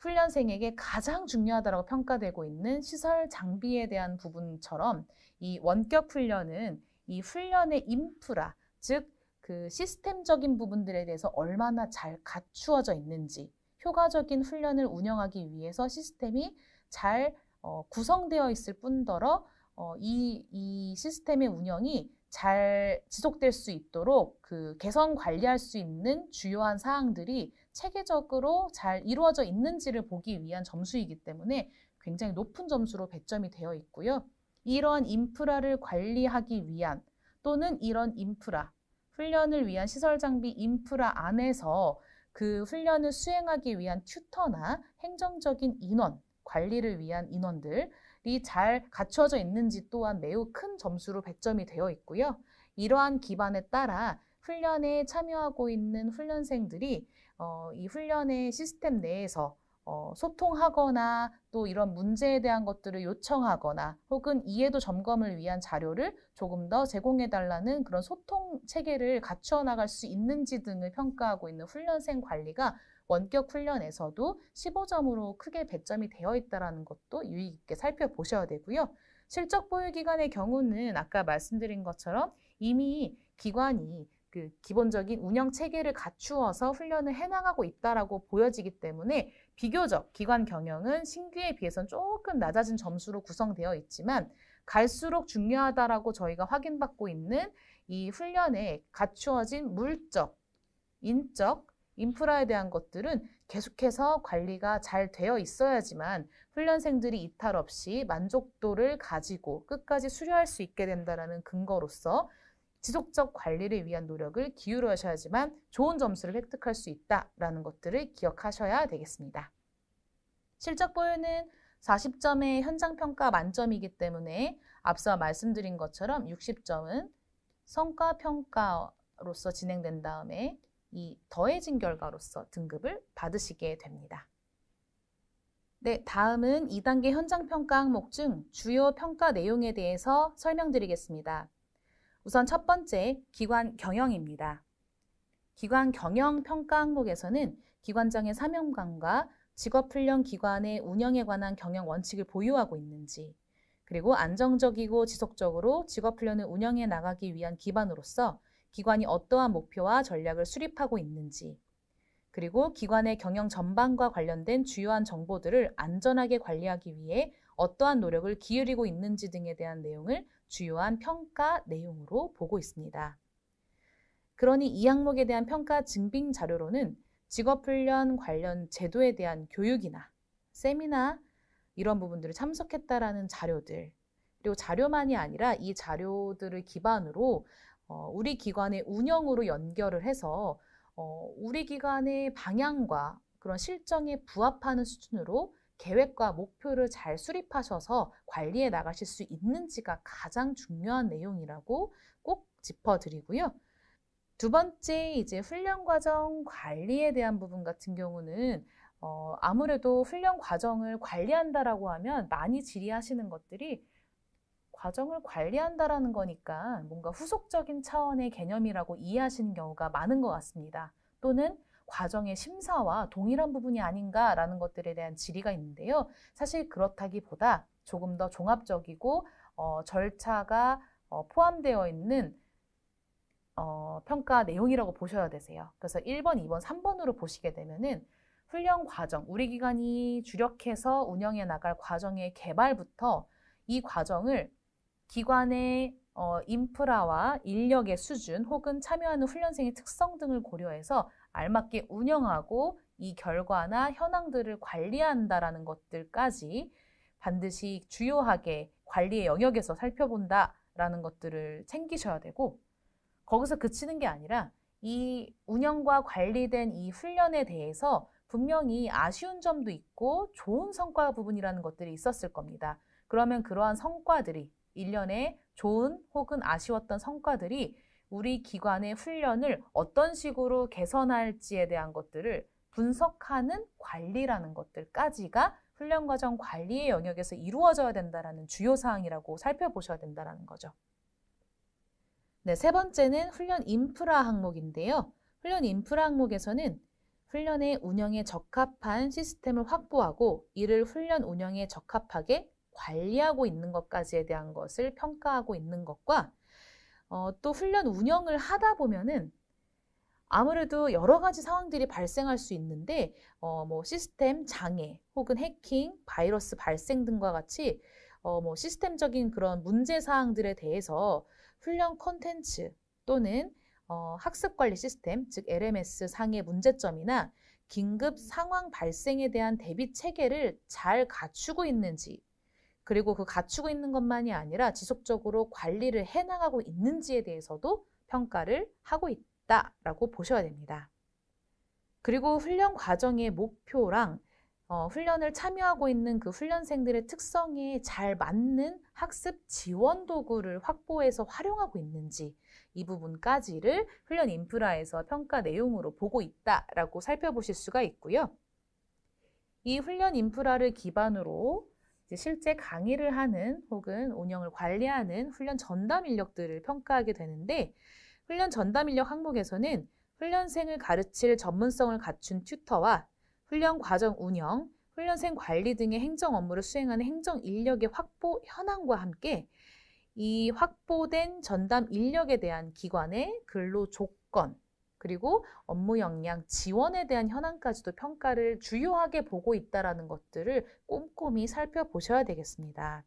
훈련생에게 가장 중요하다고 평가되고 있는 시설 장비에 대한 부분처럼 이 원격 훈련은 이 훈련의 인프라, 즉 그 시스템적인 부분들에 대해서 얼마나 잘 갖추어져 있는지, 효과적인 훈련을 운영하기 위해서 시스템이 잘 구성되어 있을 뿐더러 이 시스템의 운영이 잘 지속될 수 있도록 그 개선 관리할 수 있는 주요한 사항들이 체계적으로 잘 이루어져 있는지를 보기 위한 점수이기 때문에 굉장히 높은 점수로 배점이 되어 있고요. 이러한 인프라를 관리하기 위한 또는 이런 인프라, 훈련을 위한 시설 장비 인프라 안에서 그 훈련을 수행하기 위한 튜터나 행정적인 인원, 관리를 위한 인원들이 잘 갖춰져 있는지 또한 매우 큰 점수로 배점이 되어 있고요. 이러한 기반에 따라 훈련에 참여하고 있는 훈련생들이 이 훈련의 시스템 내에서 소통하거나 또 이런 문제에 대한 것들을 요청하거나 혹은 이해도 점검을 위한 자료를 조금 더 제공해달라는 그런 소통 체계를 갖추어 나갈 수 있는지 등을 평가하고 있는 훈련생 관리가 원격 훈련에서도 15점으로 크게 배점이 되어 있다는 것도 유의 깊게 살펴보셔야 되고요. 실적 보유 기간의 경우는 아까 말씀드린 것처럼 이미 기관이 그 기본적인 운영 체계를 갖추어서 훈련을 해나가고 있다라고 보여지기 때문에 비교적 기관 경영은 신규에 비해서는 조금 낮아진 점수로 구성되어 있지만 갈수록 중요하다라고 저희가 확인받고 있는 이 훈련에 갖추어진 물적, 인적, 인프라에 대한 것들은 계속해서 관리가 잘 되어 있어야지만 훈련생들이 이탈 없이 만족도를 가지고 끝까지 수료할 수 있게 된다는 근거로서 지속적 관리를 위한 노력을 기울여셔야지만 좋은 점수를 획득할 수 있다는 것들을 기억하셔야 되겠습니다. 실적 보유는 40점의 현장평가 만점이기 때문에 앞서 말씀드린 것처럼 60점은 성과평가로서 진행된 다음에 이 더해진 결과로서 등급을 받으시게 됩니다. 네, 다음은 2단계 현장평가 항목 중 주요 평가 내용에 대해서 설명드리겠습니다. 우선 첫 번째, 기관 경영입니다. 기관 경영 평가 항목에서는 기관장의 사명감과 직업훈련 기관의 운영에 관한 경영 원칙을 보유하고 있는지, 그리고 안정적이고 지속적으로 직업훈련을 운영해 나가기 위한 기반으로서 기관이 어떠한 목표와 전략을 수립하고 있는지, 그리고 기관의 경영 전반과 관련된 주요한 정보들을 안전하게 관리하기 위해 어떠한 노력을 기울이고 있는지 등에 대한 내용을 주요한 평가 내용으로 보고 있습니다. 그러니 이 항목에 대한 평가 증빙 자료로는 직업훈련 관련 제도에 대한 교육이나 세미나 이런 부분들을 참석했다라는 자료들, 그리고 자료만이 아니라 이 자료들을 기반으로 우리 기관의 운영으로 연결을 해서 우리 기관의 방향과 그런 실정에 부합하는 수준으로 계획과 목표를 잘 수립하셔서 관리해 나가실 수 있는지가 가장 중요한 내용이라고 꼭 짚어드리고요. 두 번째, 이제 훈련 과정 관리에 대한 부분 같은 경우는 아무래도 훈련 과정을 관리한다라고 하면 많이 질의하시는 것들이 과정을 관리한다라는 거니까 뭔가 후속적인 차원의 개념이라고 이해하시는 경우가 많은 것 같습니다. 또는 과정의 심사와 동일한 부분이 아닌가라는 것들에 대한 질의가 있는데요. 사실 그렇다기보다 조금 더 종합적이고 절차가 포함되어 있는 평가 내용이라고 보셔야 되세요. 그래서 1번, 2번, 3번으로 보시게 되면은 훈련 과정, 우리 기관이 주력해서 운영해 나갈 과정의 개발부터 이 과정을 기관의 인프라와 인력의 수준 혹은 참여하는 훈련생의 특성 등을 고려해서 알맞게 운영하고 이 결과나 현황들을 관리한다라는 것들까지 반드시 주요하게 관리의 영역에서 살펴본다라는 것들을 챙기셔야 되고, 거기서 그치는 게 아니라 이 운영과 관리된 이 훈련에 대해서 분명히 아쉬운 점도 있고 좋은 성과 부분이라는 것들이 있었을 겁니다. 그러면 그러한 성과들이 일련의 좋은 혹은 아쉬웠던 성과들이 우리 기관의 훈련을 어떤 식으로 개선할지에 대한 것들을 분석하는 관리라는 것들까지가 훈련 과정 관리의 영역에서 이루어져야 된다는 주요 사항이라고 살펴보셔야 된다는 거죠. 네, 세 번째는 훈련 인프라 항목인데요. 훈련 인프라 항목에서는 훈련의 운영에 적합한 시스템을 확보하고 이를 훈련 운영에 적합하게 관리하고 있는 것까지에 대한 것을 평가하고 있는 것과 또 훈련 운영을 하다 보면은 아무래도 여러 가지 상황들이 발생할 수 있는데 뭐 시스템 장애 혹은 해킹, 바이러스 발생 등과 같이 뭐 시스템적인 그런 문제 사항들에 대해서 훈련 콘텐츠 또는 학습 관리 시스템, 즉 LMS 상의 문제점이나 긴급 상황 발생에 대한 대비 체계를 잘 갖추고 있는지, 그리고 그 갖추고 있는 것만이 아니라 지속적으로 관리를 해나가고 있는지에 대해서도 평가를 하고 있다라고 보셔야 됩니다. 그리고 훈련 과정의 목표랑 훈련을 참여하고 있는 그 훈련생들의 특성에 잘 맞는 학습 지원 도구를 확보해서 활용하고 있는지 이 부분까지를 훈련 인프라에서 평가 내용으로 보고 있다라고 살펴보실 수가 있고요. 이 훈련 인프라를 기반으로 이제 실제 강의를 하는 혹은 운영을 관리하는 훈련 전담 인력들을 평가하게 되는데 훈련 전담 인력 항목에서는 훈련생을 가르칠 전문성을 갖춘 튜터와 훈련 과정 운영, 훈련생 관리 등의 행정 업무를 수행하는 행정 인력의 확보 현황과 함께 이 확보된 전담 인력에 대한 기관의 근로 조건, 그리고 업무 역량, 지원에 대한 현황까지도 평가를 주요하게 보고 있다는 것들을 꼼꼼히 살펴보셔야 되겠습니다.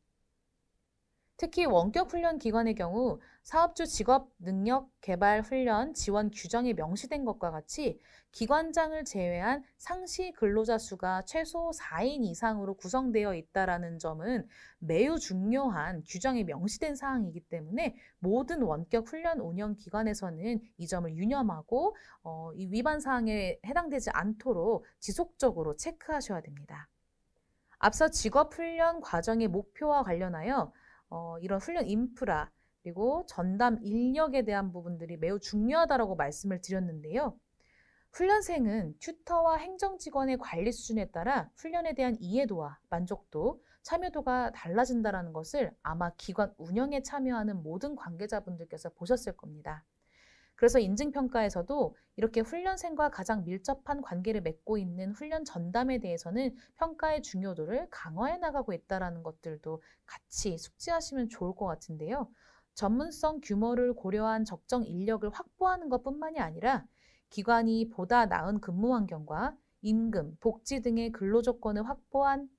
특히 원격 훈련 기관의 경우 사업주 직업 능력 개발 훈련 지원 규정에 명시된 것과 같이 기관장을 제외한 상시 근로자 수가 최소 4인 이상으로 구성되어 있다는 점은 매우 중요한 규정에 명시된 사항이기 때문에 모든 원격 훈련 운영 기관에서는 이 점을 유념하고 이 위반 사항에 해당되지 않도록 지속적으로 체크하셔야 됩니다. 앞서 직업 훈련 과정의 목표와 관련하여 이런 훈련 인프라 그리고 전담 인력에 대한 부분들이 매우 중요하다고 말씀을 드렸는데요. 훈련생은 튜터와 행정직원의 관리 수준에 따라 훈련에 대한 이해도와 만족도, 참여도가 달라진다는 것을 아마 기관 운영에 참여하는 모든 관계자분들께서 보셨을 겁니다. 그래서 인증평가에서도 이렇게 훈련생과 가장 밀접한 관계를 맺고 있는 훈련 전담에 대해서는 평가의 중요도를 강화해 나가고 있다는 것들도 같이 숙지하시면 좋을 것 같은데요. 전문성 규모를 고려한 적정 인력을 확보하는 것뿐만이 아니라 기관이 보다 나은 근무 환경과 임금, 복지 등의 근로조건을 확보한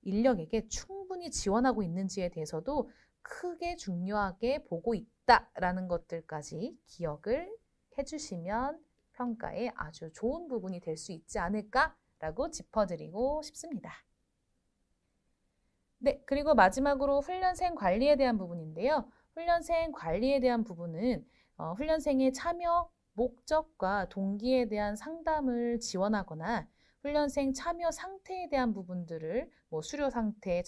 인력에게 충분히 지원하고 있는지에 대해서도 크게 중요하게 보고 있다라는 것들까지 기억을 해주시면 평가에 아주 좋은 부분이 될 수 있지 않을까라고 짚어드리고 싶습니다. 네, 그리고 마지막으로 훈련생 관리에 대한 부분인데요. 훈련생 관리에 대한 부분은 훈련생의 참여 목적과 동기에 대한 상담을 지원하거나 훈련생 참여 상태에 대한 부분들을 수료 상태,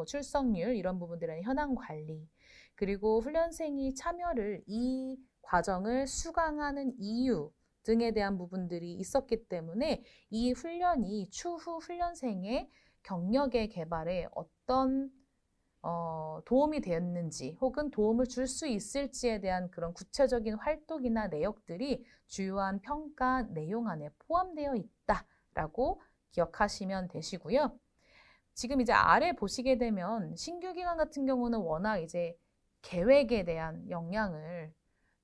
출석률 이런 부분들의 현황 관리, 그리고 훈련생이 참여를 이 과정을 수강하는 이유 등에 대한 부분들이 있었기 때문에 이 훈련이 추후 훈련생의 경력의 개발에 어떤 도움이 되었는지 혹은 도움을 줄 수 있을지에 대한 그런 구체적인 활동이나 내역들이 주요한 평가 내용 안에 포함되어 있다라고 기억하시면 되시고요. 지금 이제 아래 보시게 되면 신규 기관 같은 경우는 워낙 이제 계획에 대한 영향을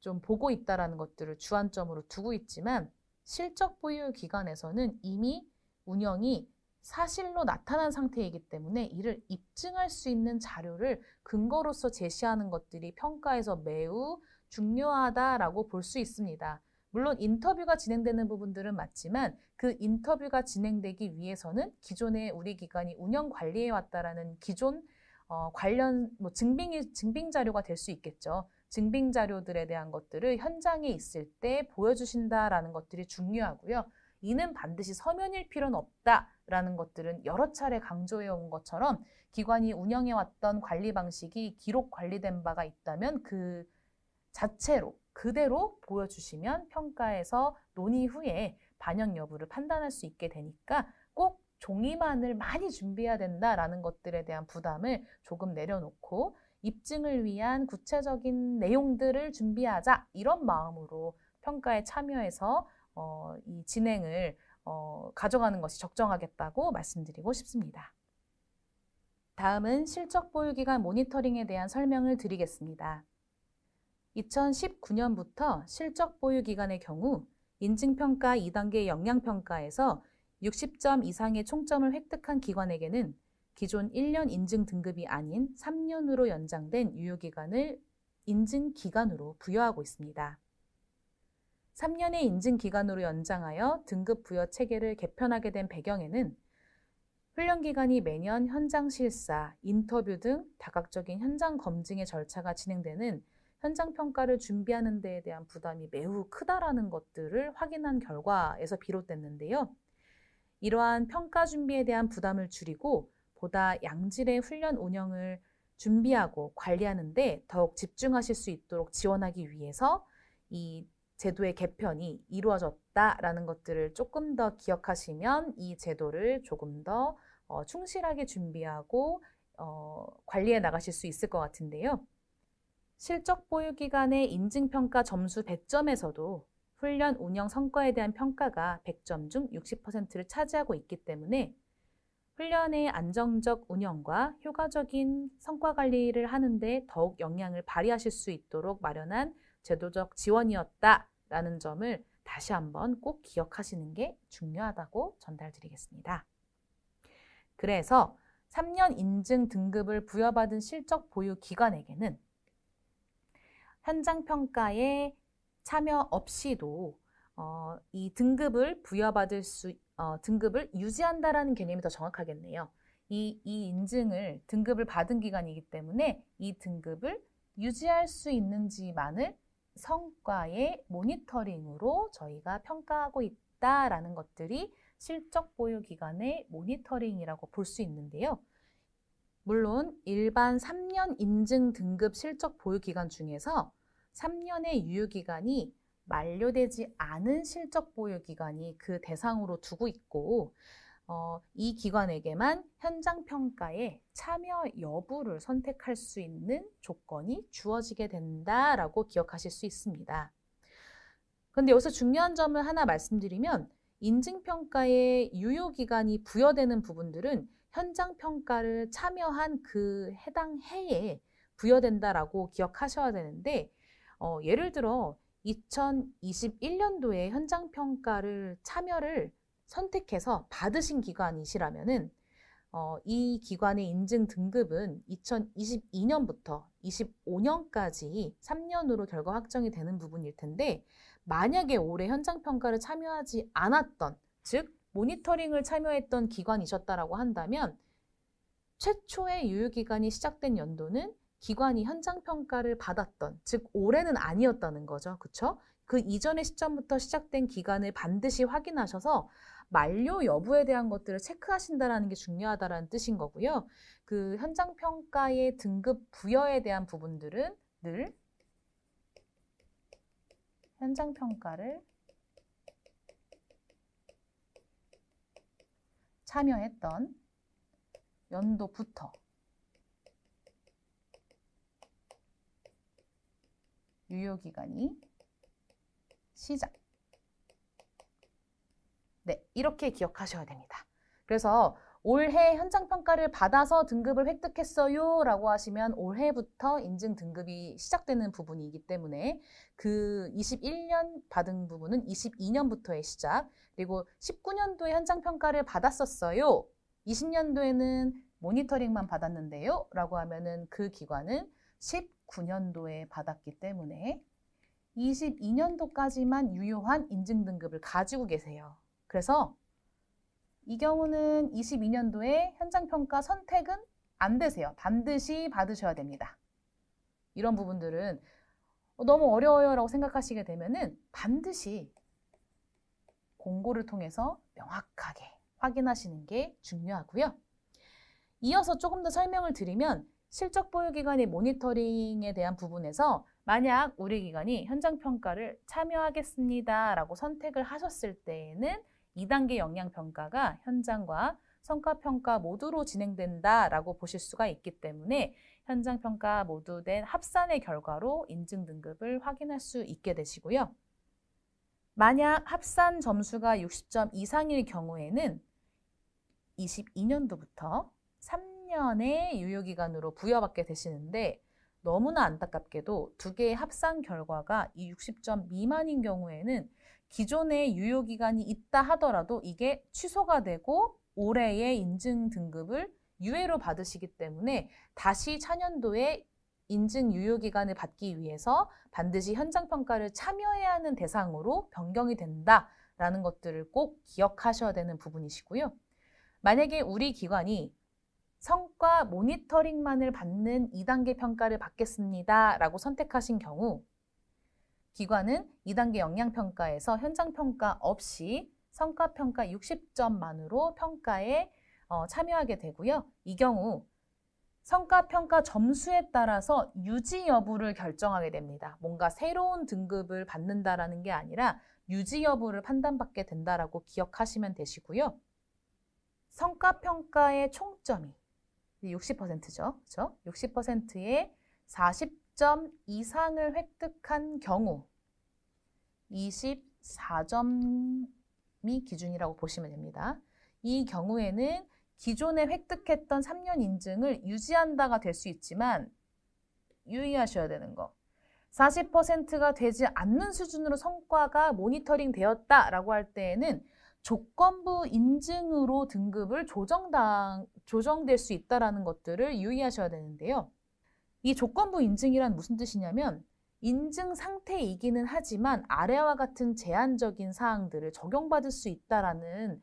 좀 보고 있다라는 것들을 주안점으로 두고 있지만 실적 보유 기관에서는 이미 운영이 사실로 나타난 상태이기 때문에 이를 입증할 수 있는 자료를 근거로서 제시하는 것들이 평가에서 매우 중요하다라고 볼 수 있습니다. 물론 인터뷰가 진행되는 부분들은 맞지만 그 인터뷰가 진행되기 위해서는 기존에 우리 기관이 운영 관리해 왔다라는 기존 관련 증빙 자료가 될 수 있겠죠. 증빙 자료들에 대한 것들을 현장에 있을 때 보여주신다라는 것들이 중요하고요. 이는 반드시 서면일 필요는 없다라는 것들은 여러 차례 강조해 온 것처럼 기관이 운영해왔던 관리 방식이 기록 관리된 바가 있다면 그 자체로 그대로 보여주시면 평가에서 논의 후에 반영 여부를 판단할 수 있게 되니까 꼭 종이만을 많이 준비해야 된다라는 것들에 대한 부담을 조금 내려놓고 입증을 위한 구체적인 내용들을 준비하자 이런 마음으로 평가에 참여해서 이 진행을 가져가는 것이 적정하겠다고 말씀드리고 싶습니다. 다음은 실적 보유 기간 모니터링에 대한 설명을 드리겠습니다. 2019년부터 실적 보유 기간의 경우 인증평가 2단계 역량평가에서 60점 이상의 총점을 획득한 기관에게는 기존 1년 인증 등급이 아닌 3년으로 연장된 유효기간을 인증기간으로 부여하고 있습니다. 3년의 인증기간으로 연장하여 등급 부여 체계를 개편하게 된 배경에는 훈련기간이 매년 현장 실사, 인터뷰 등 다각적인 현장 검증의 절차가 진행되는 현장 평가를 준비하는 데에 대한 부담이 매우 크다라는 것들을 확인한 결과에서 비롯됐는데요. 이러한 평가 준비에 대한 부담을 줄이고 보다 양질의 훈련 운영을 준비하고 관리하는 데 더욱 집중하실 수 있도록 지원하기 위해서 이 제도의 개편이 이루어졌다라는 것들을 조금 더 기억하시면 이 제도를 조금 더 충실하게 준비하고 관리해 나가실 수 있을 것 같은데요. 실적 보유 기간의 인증평가 점수 100점에서도 훈련 운영 성과에 대한 평가가 100점 중 60%를 차지하고 있기 때문에 훈련의 안정적 운영과 효과적인 성과 관리를 하는데 더욱 영향을 발휘하실 수 있도록 마련한 제도적 지원이었다라는 점을 다시 한번 꼭 기억하시는 게 중요하다고 전달드리겠습니다. 그래서 3년 인증 등급을 부여받은 실적 보유 기관에게는 현장 평가에 참여 없이도 이 등급을 부여받을 등급을 유지한다라는 개념이 더 정확하겠네요. 이 인증을 등급을 받은 기간이기 때문에 이 등급을 유지할 수 있는지만을 성과의 모니터링으로 저희가 평가하고 있다라는 것들이 실적 보유 기간의 모니터링이라고 볼 수 있는데요. 물론 일반 3년 인증 등급 실적 보유 기간 중에서 3년의 유효 기간이 만료되지 않은 실적 보유 기간이 그 대상으로 두고 있고 이 기관에게만 현장 평가에 참여 여부를 선택할 수 있는 조건이 주어지게 된다라고 기억하실 수 있습니다. 그런데 여기서 중요한 점을 하나 말씀드리면 인증평가의 유효기간이 부여되는 부분들은 현장 평가를 참여한 그 해당 해에 부여된다라고 기억하셔야 되는데 예를 들어 2021년도에 현장 평가를 참여를 선택해서 받으신 기관이시라면은 이 기관의 인증 등급은 2022년부터 25년까지 3년으로 결과 확정이 되는 부분일 텐데 만약에 올해 현장 평가를 참여하지 않았던, 즉 모니터링을 참여했던 기관이셨다라고 한다면 최초의 유효기간이 시작된 연도는 기관이 현장 평가를 받았던, 즉 올해는 아니었다는 거죠. 그렇죠? 그 이전의 시점부터 시작된 기간을 반드시 확인하셔서 만료 여부에 대한 것들을 체크하신다는 게 중요하다는 뜻인 거고요. 그 현장 평가의 등급 부여에 대한 부분들은 늘 현장 평가를 참여했던 연도부터 유효기간이 시작. 네, 이렇게 기억하셔야 됩니다. 그래서 올해 현장평가를 받아서 등급을 획득했어요 라고 하시면 올해부터 인증 등급이 시작되는 부분이기 때문에 그 21년 받은 부분은 22년부터의 시작, 그리고 19년도에 현장평가를 받았었어요. 20년도에는 모니터링만 받았는데요 라고 하면은 그 기관은 19년도에 받았기 때문에 22년도까지만 유효한 인증 등급을 가지고 계세요. 그래서 이 경우는 22년도에 현장평가 선택은 안 되세요. 반드시 받으셔야 됩니다. 이런 부분들은 너무 어려워요 라고 생각하시게 되면은 반드시 공고를 통해서 명확하게 확인하시는 게 중요하고요. 이어서 조금 더 설명을 드리면 실적 보유 기관의 모니터링에 대한 부분에서 만약 우리 기관이 현장 평가를 참여하겠습니다 라고 선택을 하셨을 때에는 2단계 역량 평가가 현장과 성과 평가 모두로 진행된다라고 보실 수가 있기 때문에 현장 평가 모두 된 합산의 결과로 인증 등급을 확인할 수 있게 되시고요. 만약 합산 점수가 60점 이상일 경우에는 22년도부터 3년의 유효기간으로 부여받게 되시는데 너무나 안타깝게도 두 개의 합산 결과가 이 60점 미만인 경우에는 기존의 유효기간이 있다 하더라도 이게 취소가 되고 올해의 인증 등급을 유예로 받으시기 때문에 다시 차년도에 인증 유효기간을 받기 위해서 반드시 현장평가를 참여해야 하는 대상으로 변경이 된다라는 것들을 꼭 기억하셔야 되는 부분이시고요. 만약에 우리 기관이 성과 모니터링만을 받는 2단계 평가를 받겠습니다 라고 선택하신 경우 기관은 2단계 역량평가에서 현장평가 없이 성과평가 60점만으로 평가에 참여하게 되고요. 이 경우 성과평가 점수에 따라서 유지 여부를 결정하게 됩니다. 뭔가 새로운 등급을 받는다라는 게 아니라 유지 여부를 판단받게 된다라고 기억하시면 되시고요. 성과평가의 총점이 60%죠. 그렇죠? 60%의 40점 이상을 획득한 경우 24점이 기준이라고 보시면 됩니다. 이 경우에는 기존에 획득했던 3년 인증을 유지한다가 될 수 있지만 유의하셔야 되는 거. 40%가 되지 않는 수준으로 성과가 모니터링 되었다라고 할 때에는 조건부 인증으로 등급을 조정될 수 있다는 것들을 유의하셔야 되는데요. 이 조건부 인증이란 무슨 뜻이냐면 인증 상태이기는 하지만 아래와 같은 제한적인 사항들을 적용받을 수 있다라는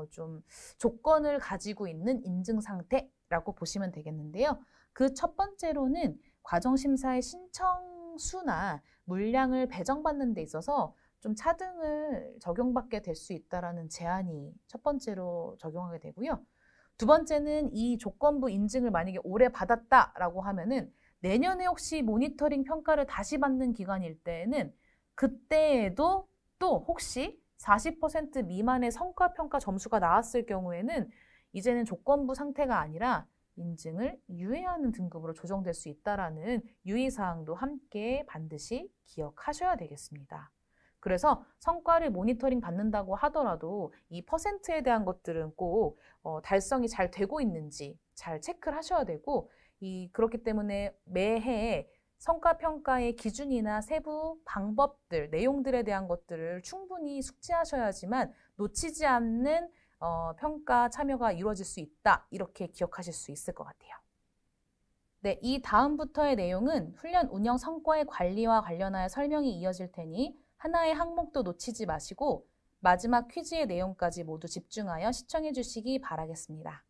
좀 조건을 가지고 있는 인증 상태라고 보시면 되겠는데요. 그 첫 번째로는 과정심사의 신청 수나 물량을 배정받는 데 있어서 좀 차등을 적용받게 될 수 있다라는 제한이 첫 번째로 적용하게 되고요. 두 번째는 이 조건부 인증을 만약에 올해 받았다라고 하면은 내년에 혹시 모니터링 평가를 다시 받는 기간일 때에는 그때에도 또 혹시 40% 미만의 성과평가 점수가 나왔을 경우에는 이제는 조건부 상태가 아니라 인증을 유예하는 등급으로 조정될 수 있다라는 유의사항도 함께 반드시 기억하셔야 되겠습니다. 그래서 성과를 모니터링 받는다고 하더라도 이 퍼센트에 대한 것들은 꼭 달성이 잘 되고 있는지 잘 체크를 하셔야 되고 그렇기 때문에 매해 성과평가의 기준이나 세부 방법들, 내용들에 대한 것들을 충분히 숙지하셔야지만 놓치지 않는 평가 참여가 이루어질 수 있다. 이렇게 기억하실 수 있을 것 같아요. 네, 이 다음부터의 내용은 훈련 운영 성과의 관리와 관련하여 설명이 이어질 테니 하나의 항목도 놓치지 마시고 마지막 퀴즈의 내용까지 모두 집중하여 시청해 주시기 바라겠습니다.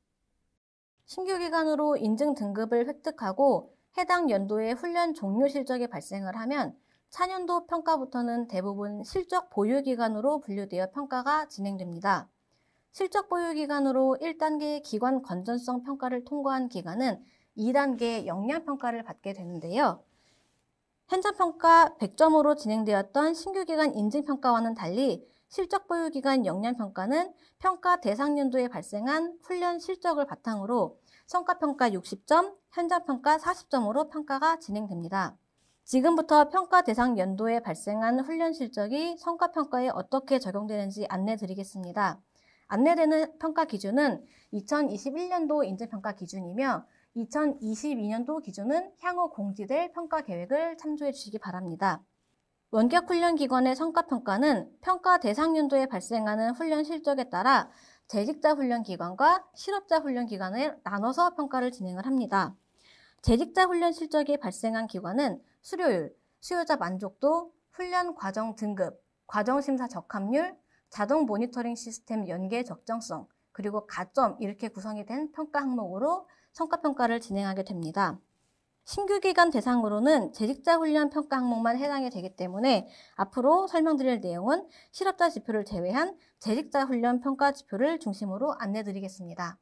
신규 기간으로 인증 등급을 획득하고 해당 연도에 훈련 종료 실적이 발생을 하면 차년도 평가부터는 대부분 실적 보유 기간으로 분류되어 평가가 진행됩니다. 실적 보유 기간으로 1단계 기관 건전성 평가를 통과한 기관은 2단계 역량 평가를 받게 되는데요. 현장 평가 100점으로 진행되었던 신규 기간 인증 평가와는 달리 실적 보유 기간 역량 평가는 평가 대상 연도에 발생한 훈련 실적을 바탕으로 성과평가 60점, 현장평가 40점으로 평가가 진행됩니다. 지금부터 평가 대상 연도에 발생한 훈련 실적이 성과평가에 어떻게 적용되는지 안내드리겠습니다. 안내되는 평가 기준은 2021년도 인증평가 기준이며 2022년도 기준은 향후 공지될 평가 계획을 참조해 주시기 바랍니다. 원격훈련기관의 성과평가는 평가 대상 연도에 발생하는 훈련 실적에 따라 재직자 훈련기관과 실업자 훈련기관을 나눠서 평가를 진행을 합니다. 재직자 훈련 실적이 발생한 기관은 수료율, 수요자 만족도, 훈련 과정 등급, 과정심사 적합률, 자동 모니터링 시스템 연계 적정성, 그리고 가점 이렇게 구성이 된 평가 항목으로 성과평가를 진행하게 됩니다. 신규 기관 대상으로는 재직자 훈련 평가 항목만 해당이 되기 때문에 앞으로 설명드릴 내용은 실업자 지표를 제외한 재직자 훈련 평가 지표를 중심으로 안내드리겠습니다.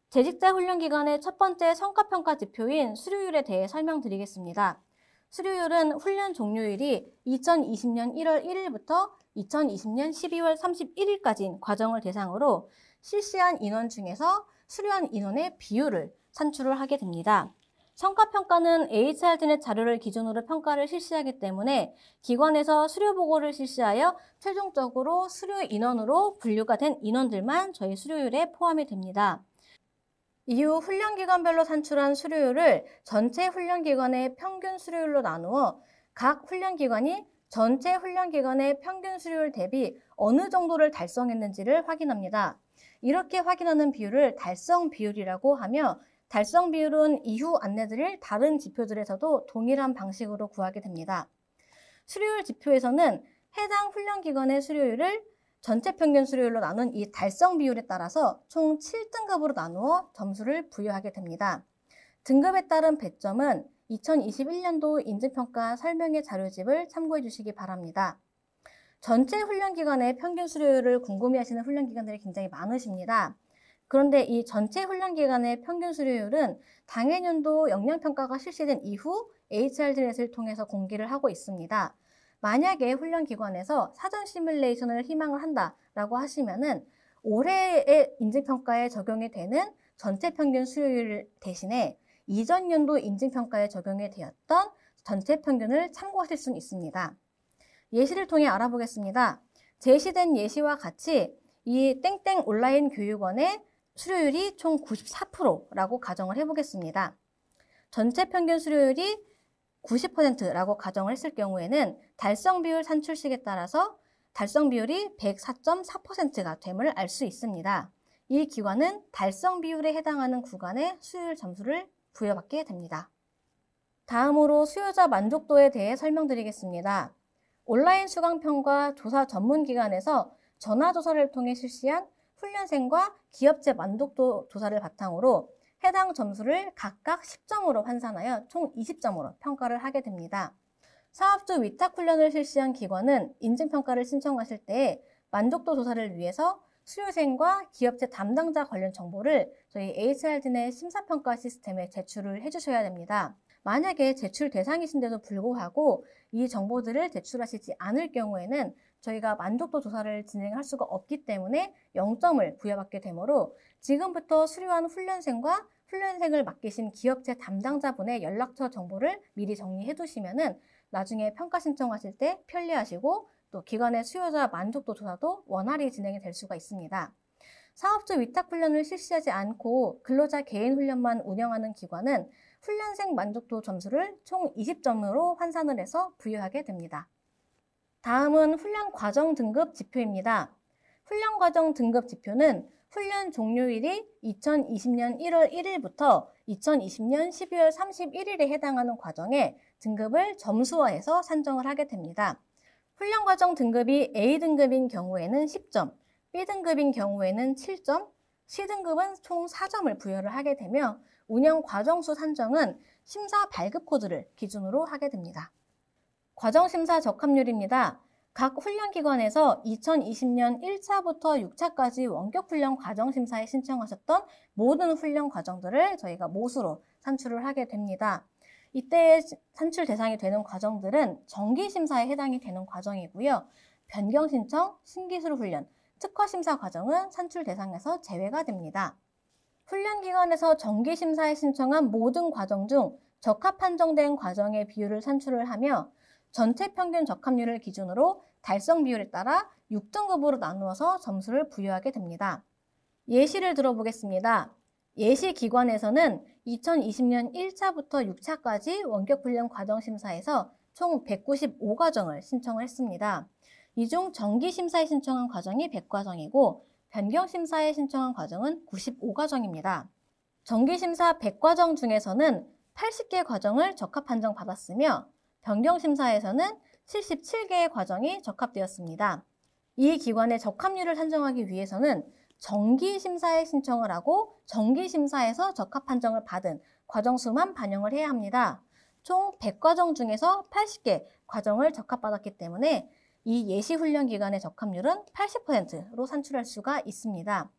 재직자 훈련 기간의 첫 번째 성과평가 지표인 수료율에 대해 설명드리겠습니다. 수료율은 훈련 종료일이 2020년 1월 1일부터 2020년 12월 31일까지인 과정을 대상으로 실시한 인원 중에서 수료한 인원의 비율을 산출을 하게 됩니다. 성과평가는 HRD넷 자료를 기준으로 평가를 실시하기 때문에 기관에서 수료보고를 실시하여 최종적으로 수료 인원으로 분류가 된 인원들만 저희 수료율에 포함이 됩니다. 이후 훈련기관별로 산출한 수료율을 전체 훈련기관의 평균 수료율로 나누어 각 훈련기관이 전체 훈련기관의 평균 수료율 대비 어느 정도를 달성했는지를 확인합니다. 이렇게 확인하는 비율을 달성 비율이라고 하며 달성 비율은 이후 안내드릴 다른 지표들에서도 동일한 방식으로 구하게 됩니다. 수료율 지표에서는 해당 훈련기관의 수료율을 전체 평균 수료율로 나눈 이 달성 비율에 따라서 총 7등급으로 나누어 점수를 부여하게 됩니다. 등급에 따른 배점은 2021년도 인증평가 설명의 자료집을 참고해 주시기 바랍니다. 전체 훈련기관의 평균 수료율을 궁금해하시는 훈련기관들이 굉장히 많으십니다. 그런데 이 전체 훈련기간의 평균 수료율은 당해년도 역량평가가 실시된 이후 HRD넷을 통해서 공개를 하고 있습니다. 만약에 훈련기관에서 사전 시뮬레이션을 희망을 한다라고 하시면은 올해의 인증평가에 적용이 되는 전체 평균 수료율 대신에 이전 연도 인증평가에 적용이 되었던 전체 평균을 참고하실 수는 있습니다. 예시를 통해 알아보겠습니다. 제시된 예시와 같이 이 땡땡 온라인 교육원의 수료율이 총 94%라고 가정을 해보겠습니다. 전체 평균 수료율이 90%라고 가정을 했을 경우에는 달성 비율 산출식에 따라서 달성 비율이 104.4%가 됨을 알 수 있습니다. 이 기관은 달성 비율에 해당하는 구간의 수료율 점수를 부여받게 됩니다. 다음으로 수요자 만족도에 대해 설명드리겠습니다. 온라인 수강평가 조사 전문기관에서 전화조사를 통해 실시한 훈련생과 기업체 만족도 조사를 바탕으로 해당 점수를 각각 10점으로 환산하여 총 20점으로 평가를 하게 됩니다. 사업주 위탁훈련을 실시한 기관은 인증평가를 신청하실 때 만족도 조사를 위해서 수료생과 기업체 담당자 관련 정보를 저희 HRD넷 심사평가 시스템에 제출을 해주셔야 됩니다. 만약에 제출 대상이신데도 불구하고 이 정보들을 제출하시지 않을 경우에는 저희가 만족도 조사를 진행할 수가 없기 때문에 0점을 부여받게 되므로 지금부터 수료한 훈련생과 훈련생을 맡기신 기업체 담당자분의 연락처 정보를 미리 정리해 두시면은 나중에 평가 신청하실 때 편리하시고 또 기관의 수요자 만족도 조사도 원활히 진행이 될 수가 있습니다. 사업주 위탁훈련을 실시하지 않고 근로자 개인 훈련만 운영하는 기관은 훈련생 만족도 점수를 총 20점으로 환산을 해서 부여하게 됩니다. 다음은 훈련 과정 등급 지표입니다. 훈련 과정 등급 지표는 훈련 종료일이 2020년 1월 1일부터 2020년 12월 31일에 해당하는 과정에 등급을 점수화해서 산정을 하게 됩니다. 훈련 과정 등급이 A등급인 경우에는 10점, B등급인 경우에는 7점, C등급은 총 4점을 부여를 하게 되며 운영 과정수 산정은 심사 발급 코드를 기준으로 하게 됩니다. 과정심사 적합률입니다. 각 훈련기관에서 2020년 1차부터 6차까지 원격훈련 과정심사에 신청하셨던 모든 훈련 과정들을 저희가 모수로 산출을 하게 됩니다. 이때 산출 대상이 되는 과정들은 정기심사에 해당이 되는 과정이고요. 변경신청, 신기술 훈련, 특화심사 과정은 산출 대상에서 제외가 됩니다. 훈련기관에서 정기심사에 신청한 모든 과정 중 적합 판정된 과정의 비율을 산출을 하며 전체 평균 적합률을 기준으로 달성 비율에 따라 6등급으로 나누어서 점수를 부여하게 됩니다. 예시를 들어보겠습니다. 예시 기관에서는 2020년 1차부터 6차까지 원격훈련 과정심사에서 총 195과정을 신청을 했습니다. 이 중 정기심사에 신청한 과정이 100과정이고 변경심사에 신청한 과정은 95과정입니다. 정기심사 100과정 중에서는 80개 과정을 적합 판정받았으며 변경심사에서는 77개의 과정이 적합되었습니다. 이 기관의 적합률을 산정하기 위해서는 정기심사에 신청을 하고 정기심사에서 적합 판정을 받은 과정수만 반영을 해야 합니다. 총 100과정 중에서 80개 과정을 적합받았기 때문에 이 예시훈련 기간의 적합률은 80%로 산출할 수가 있습니다.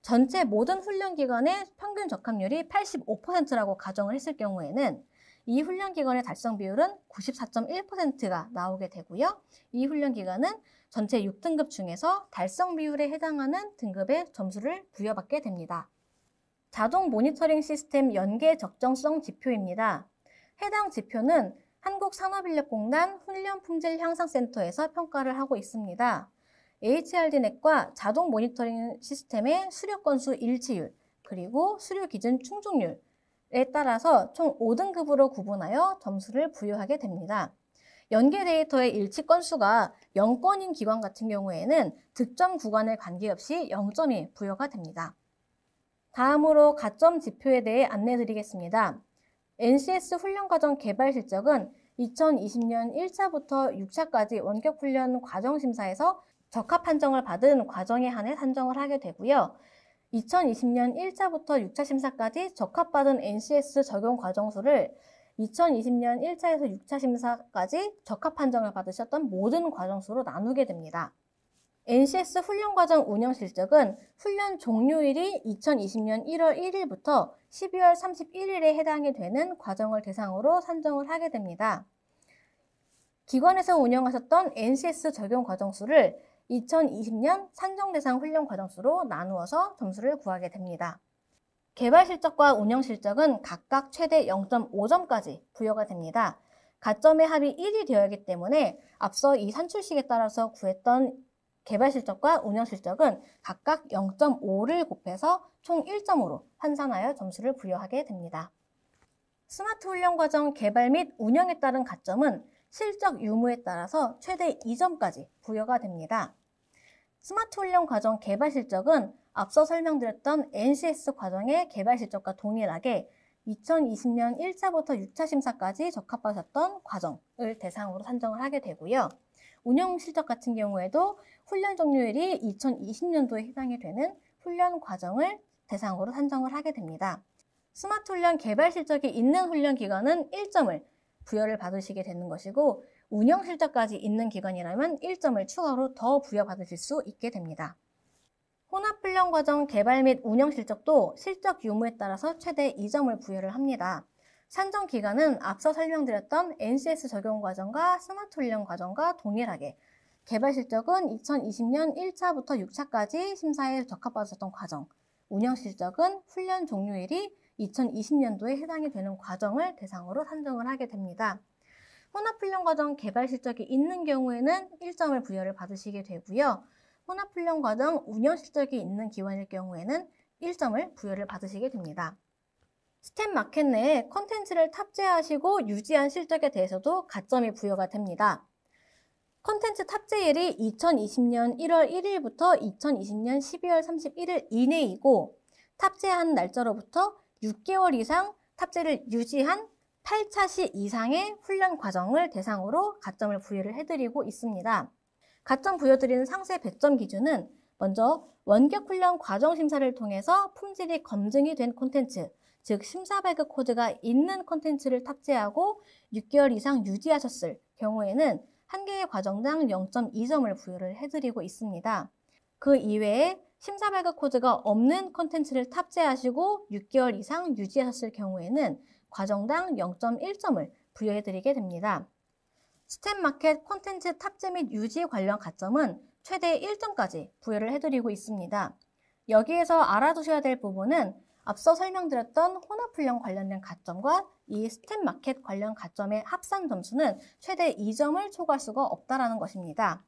전체 모든 훈련 기간의 평균 적합률이 85%라고 가정을 했을 경우에는 이 훈련 기간의 달성 비율은 94.1%가 나오게 되고요. 이 훈련 기간은 전체 6등급 중에서 달성 비율에 해당하는 등급의 점수를 부여받게 됩니다. 자동 모니터링 시스템 연계 적정성 지표입니다. 해당 지표는 한국산업인력공단 훈련품질향상센터에서 평가를 하고 있습니다. HRD넷과 자동 모니터링 시스템의 수료 건수 일치율, 그리고 수료 기준 충족률에 따라서 총 5등급으로 구분하여 점수를 부여하게 됩니다. 연계 데이터의 일치 건수가 0건인 기관 같은 경우에는 득점 구간에 관계없이 0점이 부여가 됩니다. 다음으로 가점 지표에 대해 안내드리겠습니다. NCS 훈련과정 개발 실적은 2020년 1차부터 6차까지 원격훈련 과정심사에서 적합 판정을 받은 과정에 한해 산정을 하게 되고요. 2020년 1차부터 6차 심사까지 적합받은 NCS 적용 과정수를 2020년 1차에서 6차 심사까지 적합 판정을 받으셨던 모든 과정수로 나누게 됩니다. NCS 훈련과정 운영 실적은 훈련 종료일이 2020년 1월 1일부터 12월 31일에 해당이 되는 과정을 대상으로 산정을 하게 됩니다. 기관에서 운영하셨던 NCS 적용 과정수를 2020년 산정 대상 훈련 과정수로 나누어서 점수를 구하게 됩니다. 개발 실적과 운영 실적은 각각 최대 0.5점까지 부여가 됩니다. 가점의 합이 1이 되어야 하기 때문에 앞서 이 산출식에 따라서 구했던 개발 실적과 운영 실적은 각각 0.5를 곱해서 총 1점으로 환산하여 점수를 부여하게 됩니다. 스마트 훈련 과정 개발 및 운영에 따른 가점은 실적 유무에 따라서 최대 2점까지 부여가 됩니다. 스마트 훈련 과정 개발 실적은 앞서 설명드렸던 NCS 과정의 개발 실적과 동일하게 2020년 1차부터 6차 심사까지 적합하셨던 과정을 대상으로 산정을 하게 되고요. 운영 실적 같은 경우에도 훈련 종료일이 2020년도에 해당이 되는 훈련 과정을 대상으로 산정을 하게 됩니다. 스마트 훈련 개발 실적이 있는 훈련 기간은 1점을 부여를 받으시게 되는 것이고 운영 실적까지 있는 기간이라면 1점을 추가로 더 부여받으실 수 있게 됩니다. 혼합훈련 과정 개발 및 운영 실적도 실적 유무에 따라서 최대 2점을 부여를 합니다. 산정 기간은 앞서 설명드렸던 NCS 적용 과정과 스마트 훈련 과정과 동일하게 개발 실적은 2020년 1차부터 6차까지 심사에 적합받으셨던 과정, 운영 실적은 훈련 종료일이 2020년도에 해당이 되는 과정을 대상으로 산정을 하게 됩니다. 혼합훈련 과정 개발 실적이 있는 경우에는 1점을 부여를 받으시게 되고요. 혼합훈련 과정 운영 실적이 있는 기관일 경우에는 1점을 부여를 받으시게 됩니다. 스텝 마켓 내에 컨텐츠를 탑재하시고 유지한 실적에 대해서도 가점이 부여가 됩니다. 컨텐츠 탑재일이 2020년 1월 1일부터 2020년 12월 31일 이내이고 탑재한 날짜로부터 6개월 이상 탑재를 유지한 8차 시 이상의 훈련 과정을 대상으로 가점을 부여를 해드리고 있습니다. 가점 부여드리는 상세 배점 기준은 먼저 원격 훈련 과정 심사를 통해서 품질이 검증이 된 콘텐츠, 즉 심사 발급 코드가 있는 콘텐츠를 탑재하고 6개월 이상 유지하셨을 경우에는 한 개의 과정당 0.2점을 부여를 해드리고 있습니다. 그 이외에 심사 발급 코드가 없는 콘텐츠를 탑재하시고 6개월 이상 유지하셨을 경우에는 과정당 0.1점을 부여해드리게 됩니다. 스텝 마켓 콘텐츠 탑재 및 유지 관련 가점은 최대 1점까지 부여를 해드리고 있습니다. 여기에서 알아두셔야 될 부분은 앞서 설명드렸던 혼합훈련 관련된 가점과 이 스텝 마켓 관련 가점의 합산 점수는 최대 2점을 초과할 수가 없다는 것입니다.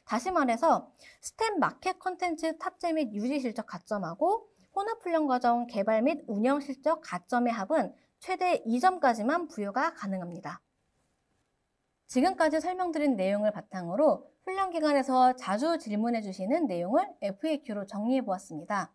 다시 말해서 스텝 마켓 콘텐츠 탑재 및 유지 실적 가점하고 혼합훈련 과정 개발 및 운영 실적 가점의 합은 최대 2점까지만 부여가 가능합니다. 지금까지 설명드린 내용을 바탕으로 훈련 기간에서 자주 질문해 주시는 내용을 FAQ로 정리해 보았습니다.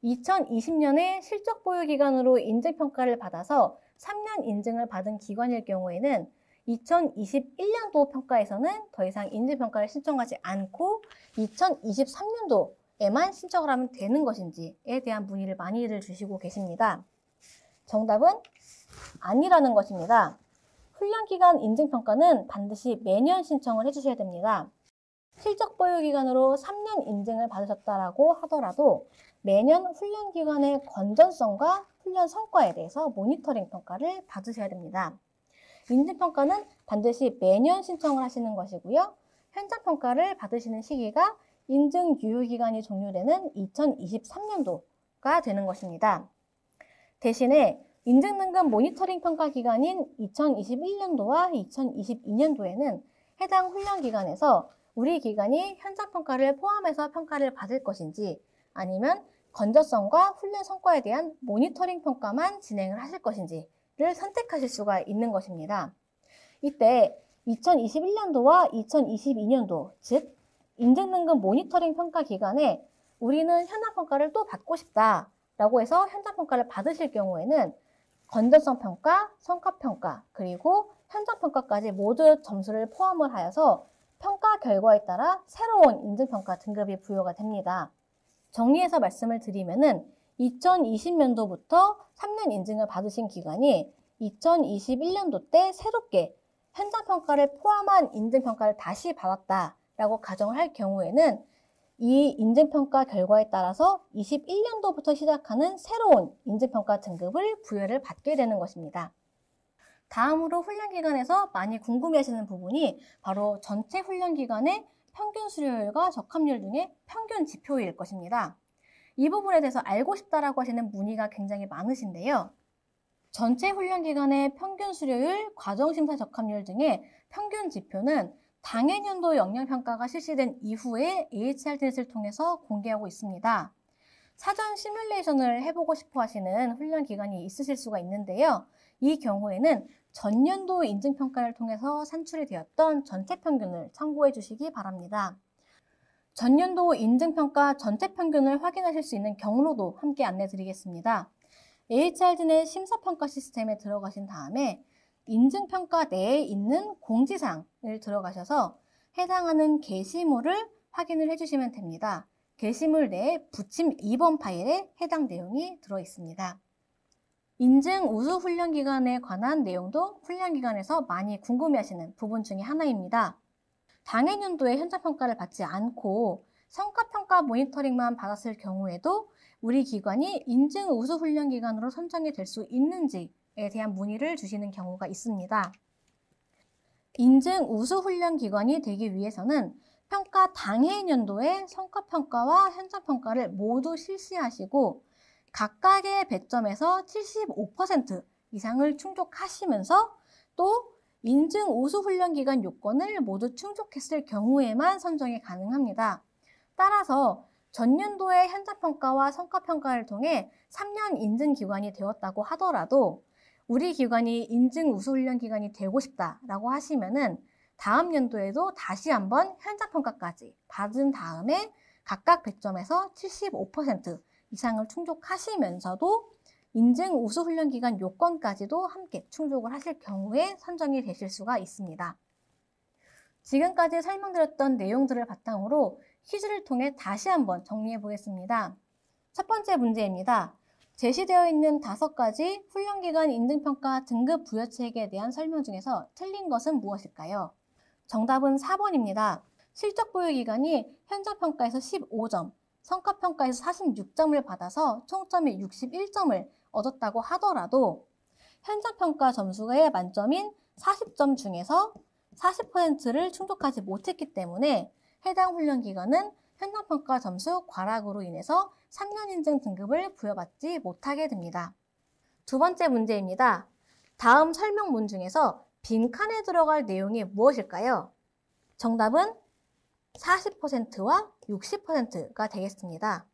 2020년에 실적 보유 기간으로 인증평가를 받아서 3년 인증을 받은 기관일 경우에는 2021년도 평가에서는 더 이상 인증평가를 신청하지 않고 2023년도 기간에만 신청을 하면 되는 것인지에 대한 문의를 많이들 주시고 계십니다. 정답은 아니라는 것입니다. 훈련기간 인증평가는 반드시 매년 신청을 해주셔야 됩니다. 실적 보유 기간으로 3년 인증을 받으셨다라고 하더라도 매년 훈련기간의 건전성과 훈련 성과에 대해서 모니터링 평가를 받으셔야 됩니다. 인증평가는 반드시 매년 신청을 하시는 것이고요. 현장평가를 받으시는 시기가 인증 유효기간이 종료되는 2023년도가 되는 것입니다. 대신에 인증등급 모니터링 평가 기간인 2021년도와 2022년도에는 해당 훈련기간에서 우리 기관이 현장평가를 포함해서 평가를 받을 것인지 아니면 건전성과 훈련 성과에 대한 모니터링 평가만 진행을 하실 것인지를 선택하실 수가 있는 것입니다. 이때 2021년도와 2022년도, 즉 인증등급 모니터링 평가 기간에 우리는 현장평가를 또 받고 싶다라고 해서 현장평가를 받으실 경우에는 건전성 평가, 성과평가, 그리고 현장평가까지 모두 점수를 포함을 하여서 평가 결과에 따라 새로운 인증평가 등급이 부여가 됩니다. 정리해서 말씀을 드리면은 2020년도부터 3년 인증을 받으신 기관이 2021년도 때 새롭게 현장평가를 포함한 인증평가를 다시 받았다라고 가정을 할 경우에는 이 인증평가 결과에 따라서 21년도부터 시작하는 새로운 인증평가 등급을 부여를 받게 되는 것입니다. 다음으로 훈련기간에서 많이 궁금해하시는 부분이 바로 전체 훈련기간의 평균 수료율과 적합률 등의 평균 지표일 것입니다. 이 부분에 대해서 알고 싶다라고 하시는 문의가 굉장히 많으신데요. 전체 훈련기간의 평균 수료율, 과정심사 적합률 등의 평균 지표는 당해년도 역량평가가 실시된 이후에 AHRDNet을 통해서 공개하고 있습니다. 사전 시뮬레이션을 해보고 싶어 하시는 훈련기간이 있으실 수가 있는데요. 이 경우에는 전년도 인증평가를 통해서 산출이 되었던 전체 평균을 참고해 주시기 바랍니다. 전년도 인증평가 전체 평균을 확인하실 수 있는 경로도 함께 안내 드리겠습니다. AHRDNet 심사평가 시스템에 들어가신 다음에 인증평가 내에 있는 공지사항을 들어가셔서 해당하는 게시물을 확인을 해주시면 됩니다. 게시물 내에 부침 2번 파일에 해당 내용이 들어 있습니다. 인증 우수 훈련기간에 관한 내용도 훈련기간에서 많이 궁금해하시는 부분 중에 하나입니다. 당해년도에 현장평가를 받지 않고 성과평가 모니터링만 받았을 경우에도 우리 기관이 인증 우수 훈련기간으로 선정이 될 수 있는지에 대한 문의를 주시는 경우가 있습니다. 인증 우수 훈련기관이 되기 위해서는 평가 당해년도에 성과평가와 현장평가를 모두 실시하시고 각각의 배점에서 75% 이상을 충족하시면서 또 인증 우수 훈련기간 요건을 모두 충족했을 경우에만 선정이 가능합니다. 따라서 전년도의 현장평가와 성과평가를 통해 3년 인증기관이 되었다고 하더라도 우리 기관이 인증 우수 훈련기관이 되고 싶다라고 하시면은 다음 연도에도 다시 한번 현장평가까지 받은 다음에 각각 배점에서 75% 이상을 충족하시면서도 인증 우수 훈련기간 요건까지도 함께 충족을 하실 경우에 선정이 되실 수가 있습니다. 지금까지 설명드렸던 내용들을 바탕으로 퀴즈를 통해 다시 한번 정리해 보겠습니다. 첫 번째 문제입니다. 제시되어 있는 5가지 훈련기간 인증평가 등급 부여체계에 대한 설명 중에서 틀린 것은 무엇일까요? 정답은 4번입니다. 실적 보유 기간이 현장평가에서 15점, 성과평가에서 46점을 받아서 총점이 61점을 얻었다고 하더라도 현장평가 점수의 만점인 40점 중에서 40%를 충족하지 못했기 때문에 해당 훈련기간은 현장평가 점수 과락으로 인해서 3년 인증 등급을 부여받지 못하게 됩니다. 두 번째 문제입니다. 다음 설명문 중에서 빈칸에 들어갈 내용이 무엇일까요? 정답은 40%와 60%가 되겠습니다.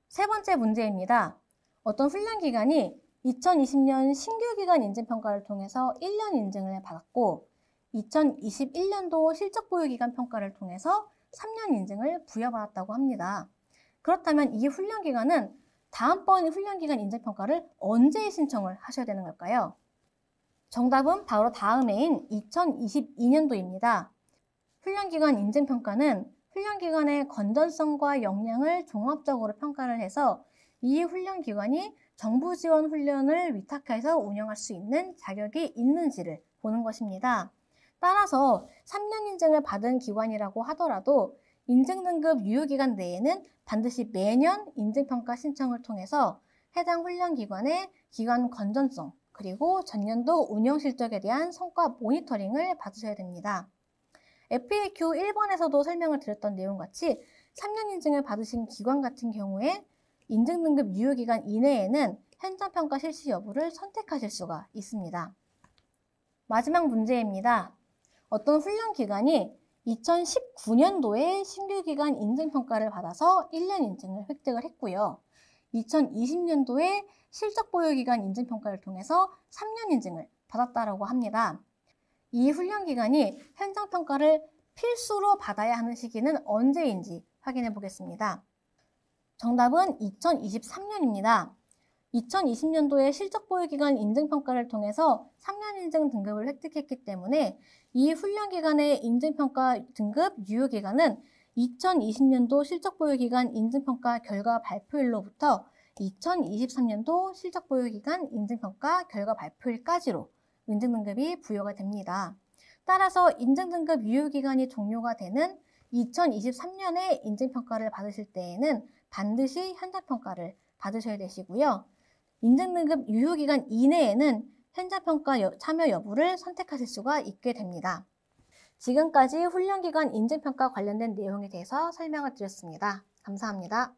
세 번째 문제입니다. 어떤 훈련기간이 2020년 신규기간 인증평가를 통해서 1년 인증을 받았고 2021년도 실적보유기간 평가를 통해서 3년 인증을 부여받았다고 합니다. 그렇다면 이 훈련기간은 다음번 훈련기간 인증평가를 언제 신청을 하셔야 되는 걸까요? 정답은 바로 다음 해인 2022년도입니다. 훈련기간 인증평가는 훈련기관의 건전성과 역량을 종합적으로 평가를 해서 이 훈련기관이 정부 지원 훈련을 위탁해서 운영할 수 있는 자격이 있는지를 보는 것입니다. 따라서 3년 인증을 받은 기관이라고 하더라도 인증등급 유효기간 내에는 반드시 매년 인증평가 신청을 통해서 해당 훈련기관의 기관 건전성 그리고 전년도 운영 실적에 대한 성과 모니터링을 받으셔야 됩니다. FAQ 1번에서도 설명을 드렸던 내용같이 3년 인증을 받으신 기관 같은 경우에 인증등급 유효기간 이내에는 현장평가 실시 여부를 선택하실 수가 있습니다. 마지막 문제입니다. 어떤 훈련기관이 2019년도에 신규기관 인증평가를 받아서 1년 인증을 획득을 했고요. 2020년도에 실적보유기간 인증평가를 통해서 3년 인증을 받았다고 합니다. 이 훈련기관이 현장평가를 필수로 받아야 하는 시기는 언제인지 확인해 보겠습니다. 정답은 2023년입니다. 2020년도에 실적보유기간 인증평가를 통해서 3년 인증 등급을 획득했기 때문에 이 훈련기관의 인증평가 등급 유효기간은 2020년도 실적보유기간 인증평가 결과 발표일로부터 2023년도 실적보유기간 인증평가 결과 발표일까지로 인증등급이 부여가 됩니다. 따라서 인증등급 유효기간이 종료가 되는 2023년에 인증평가를 받으실 때에는 반드시 현장평가를 받으셔야 되시고요. 인증등급 유효기간 이내에는 현장평가 참여 여부를 선택하실 수가 있게 됩니다. 지금까지 훈련기관 인증평가 관련된 내용에 대해서 설명을 드렸습니다. 감사합니다.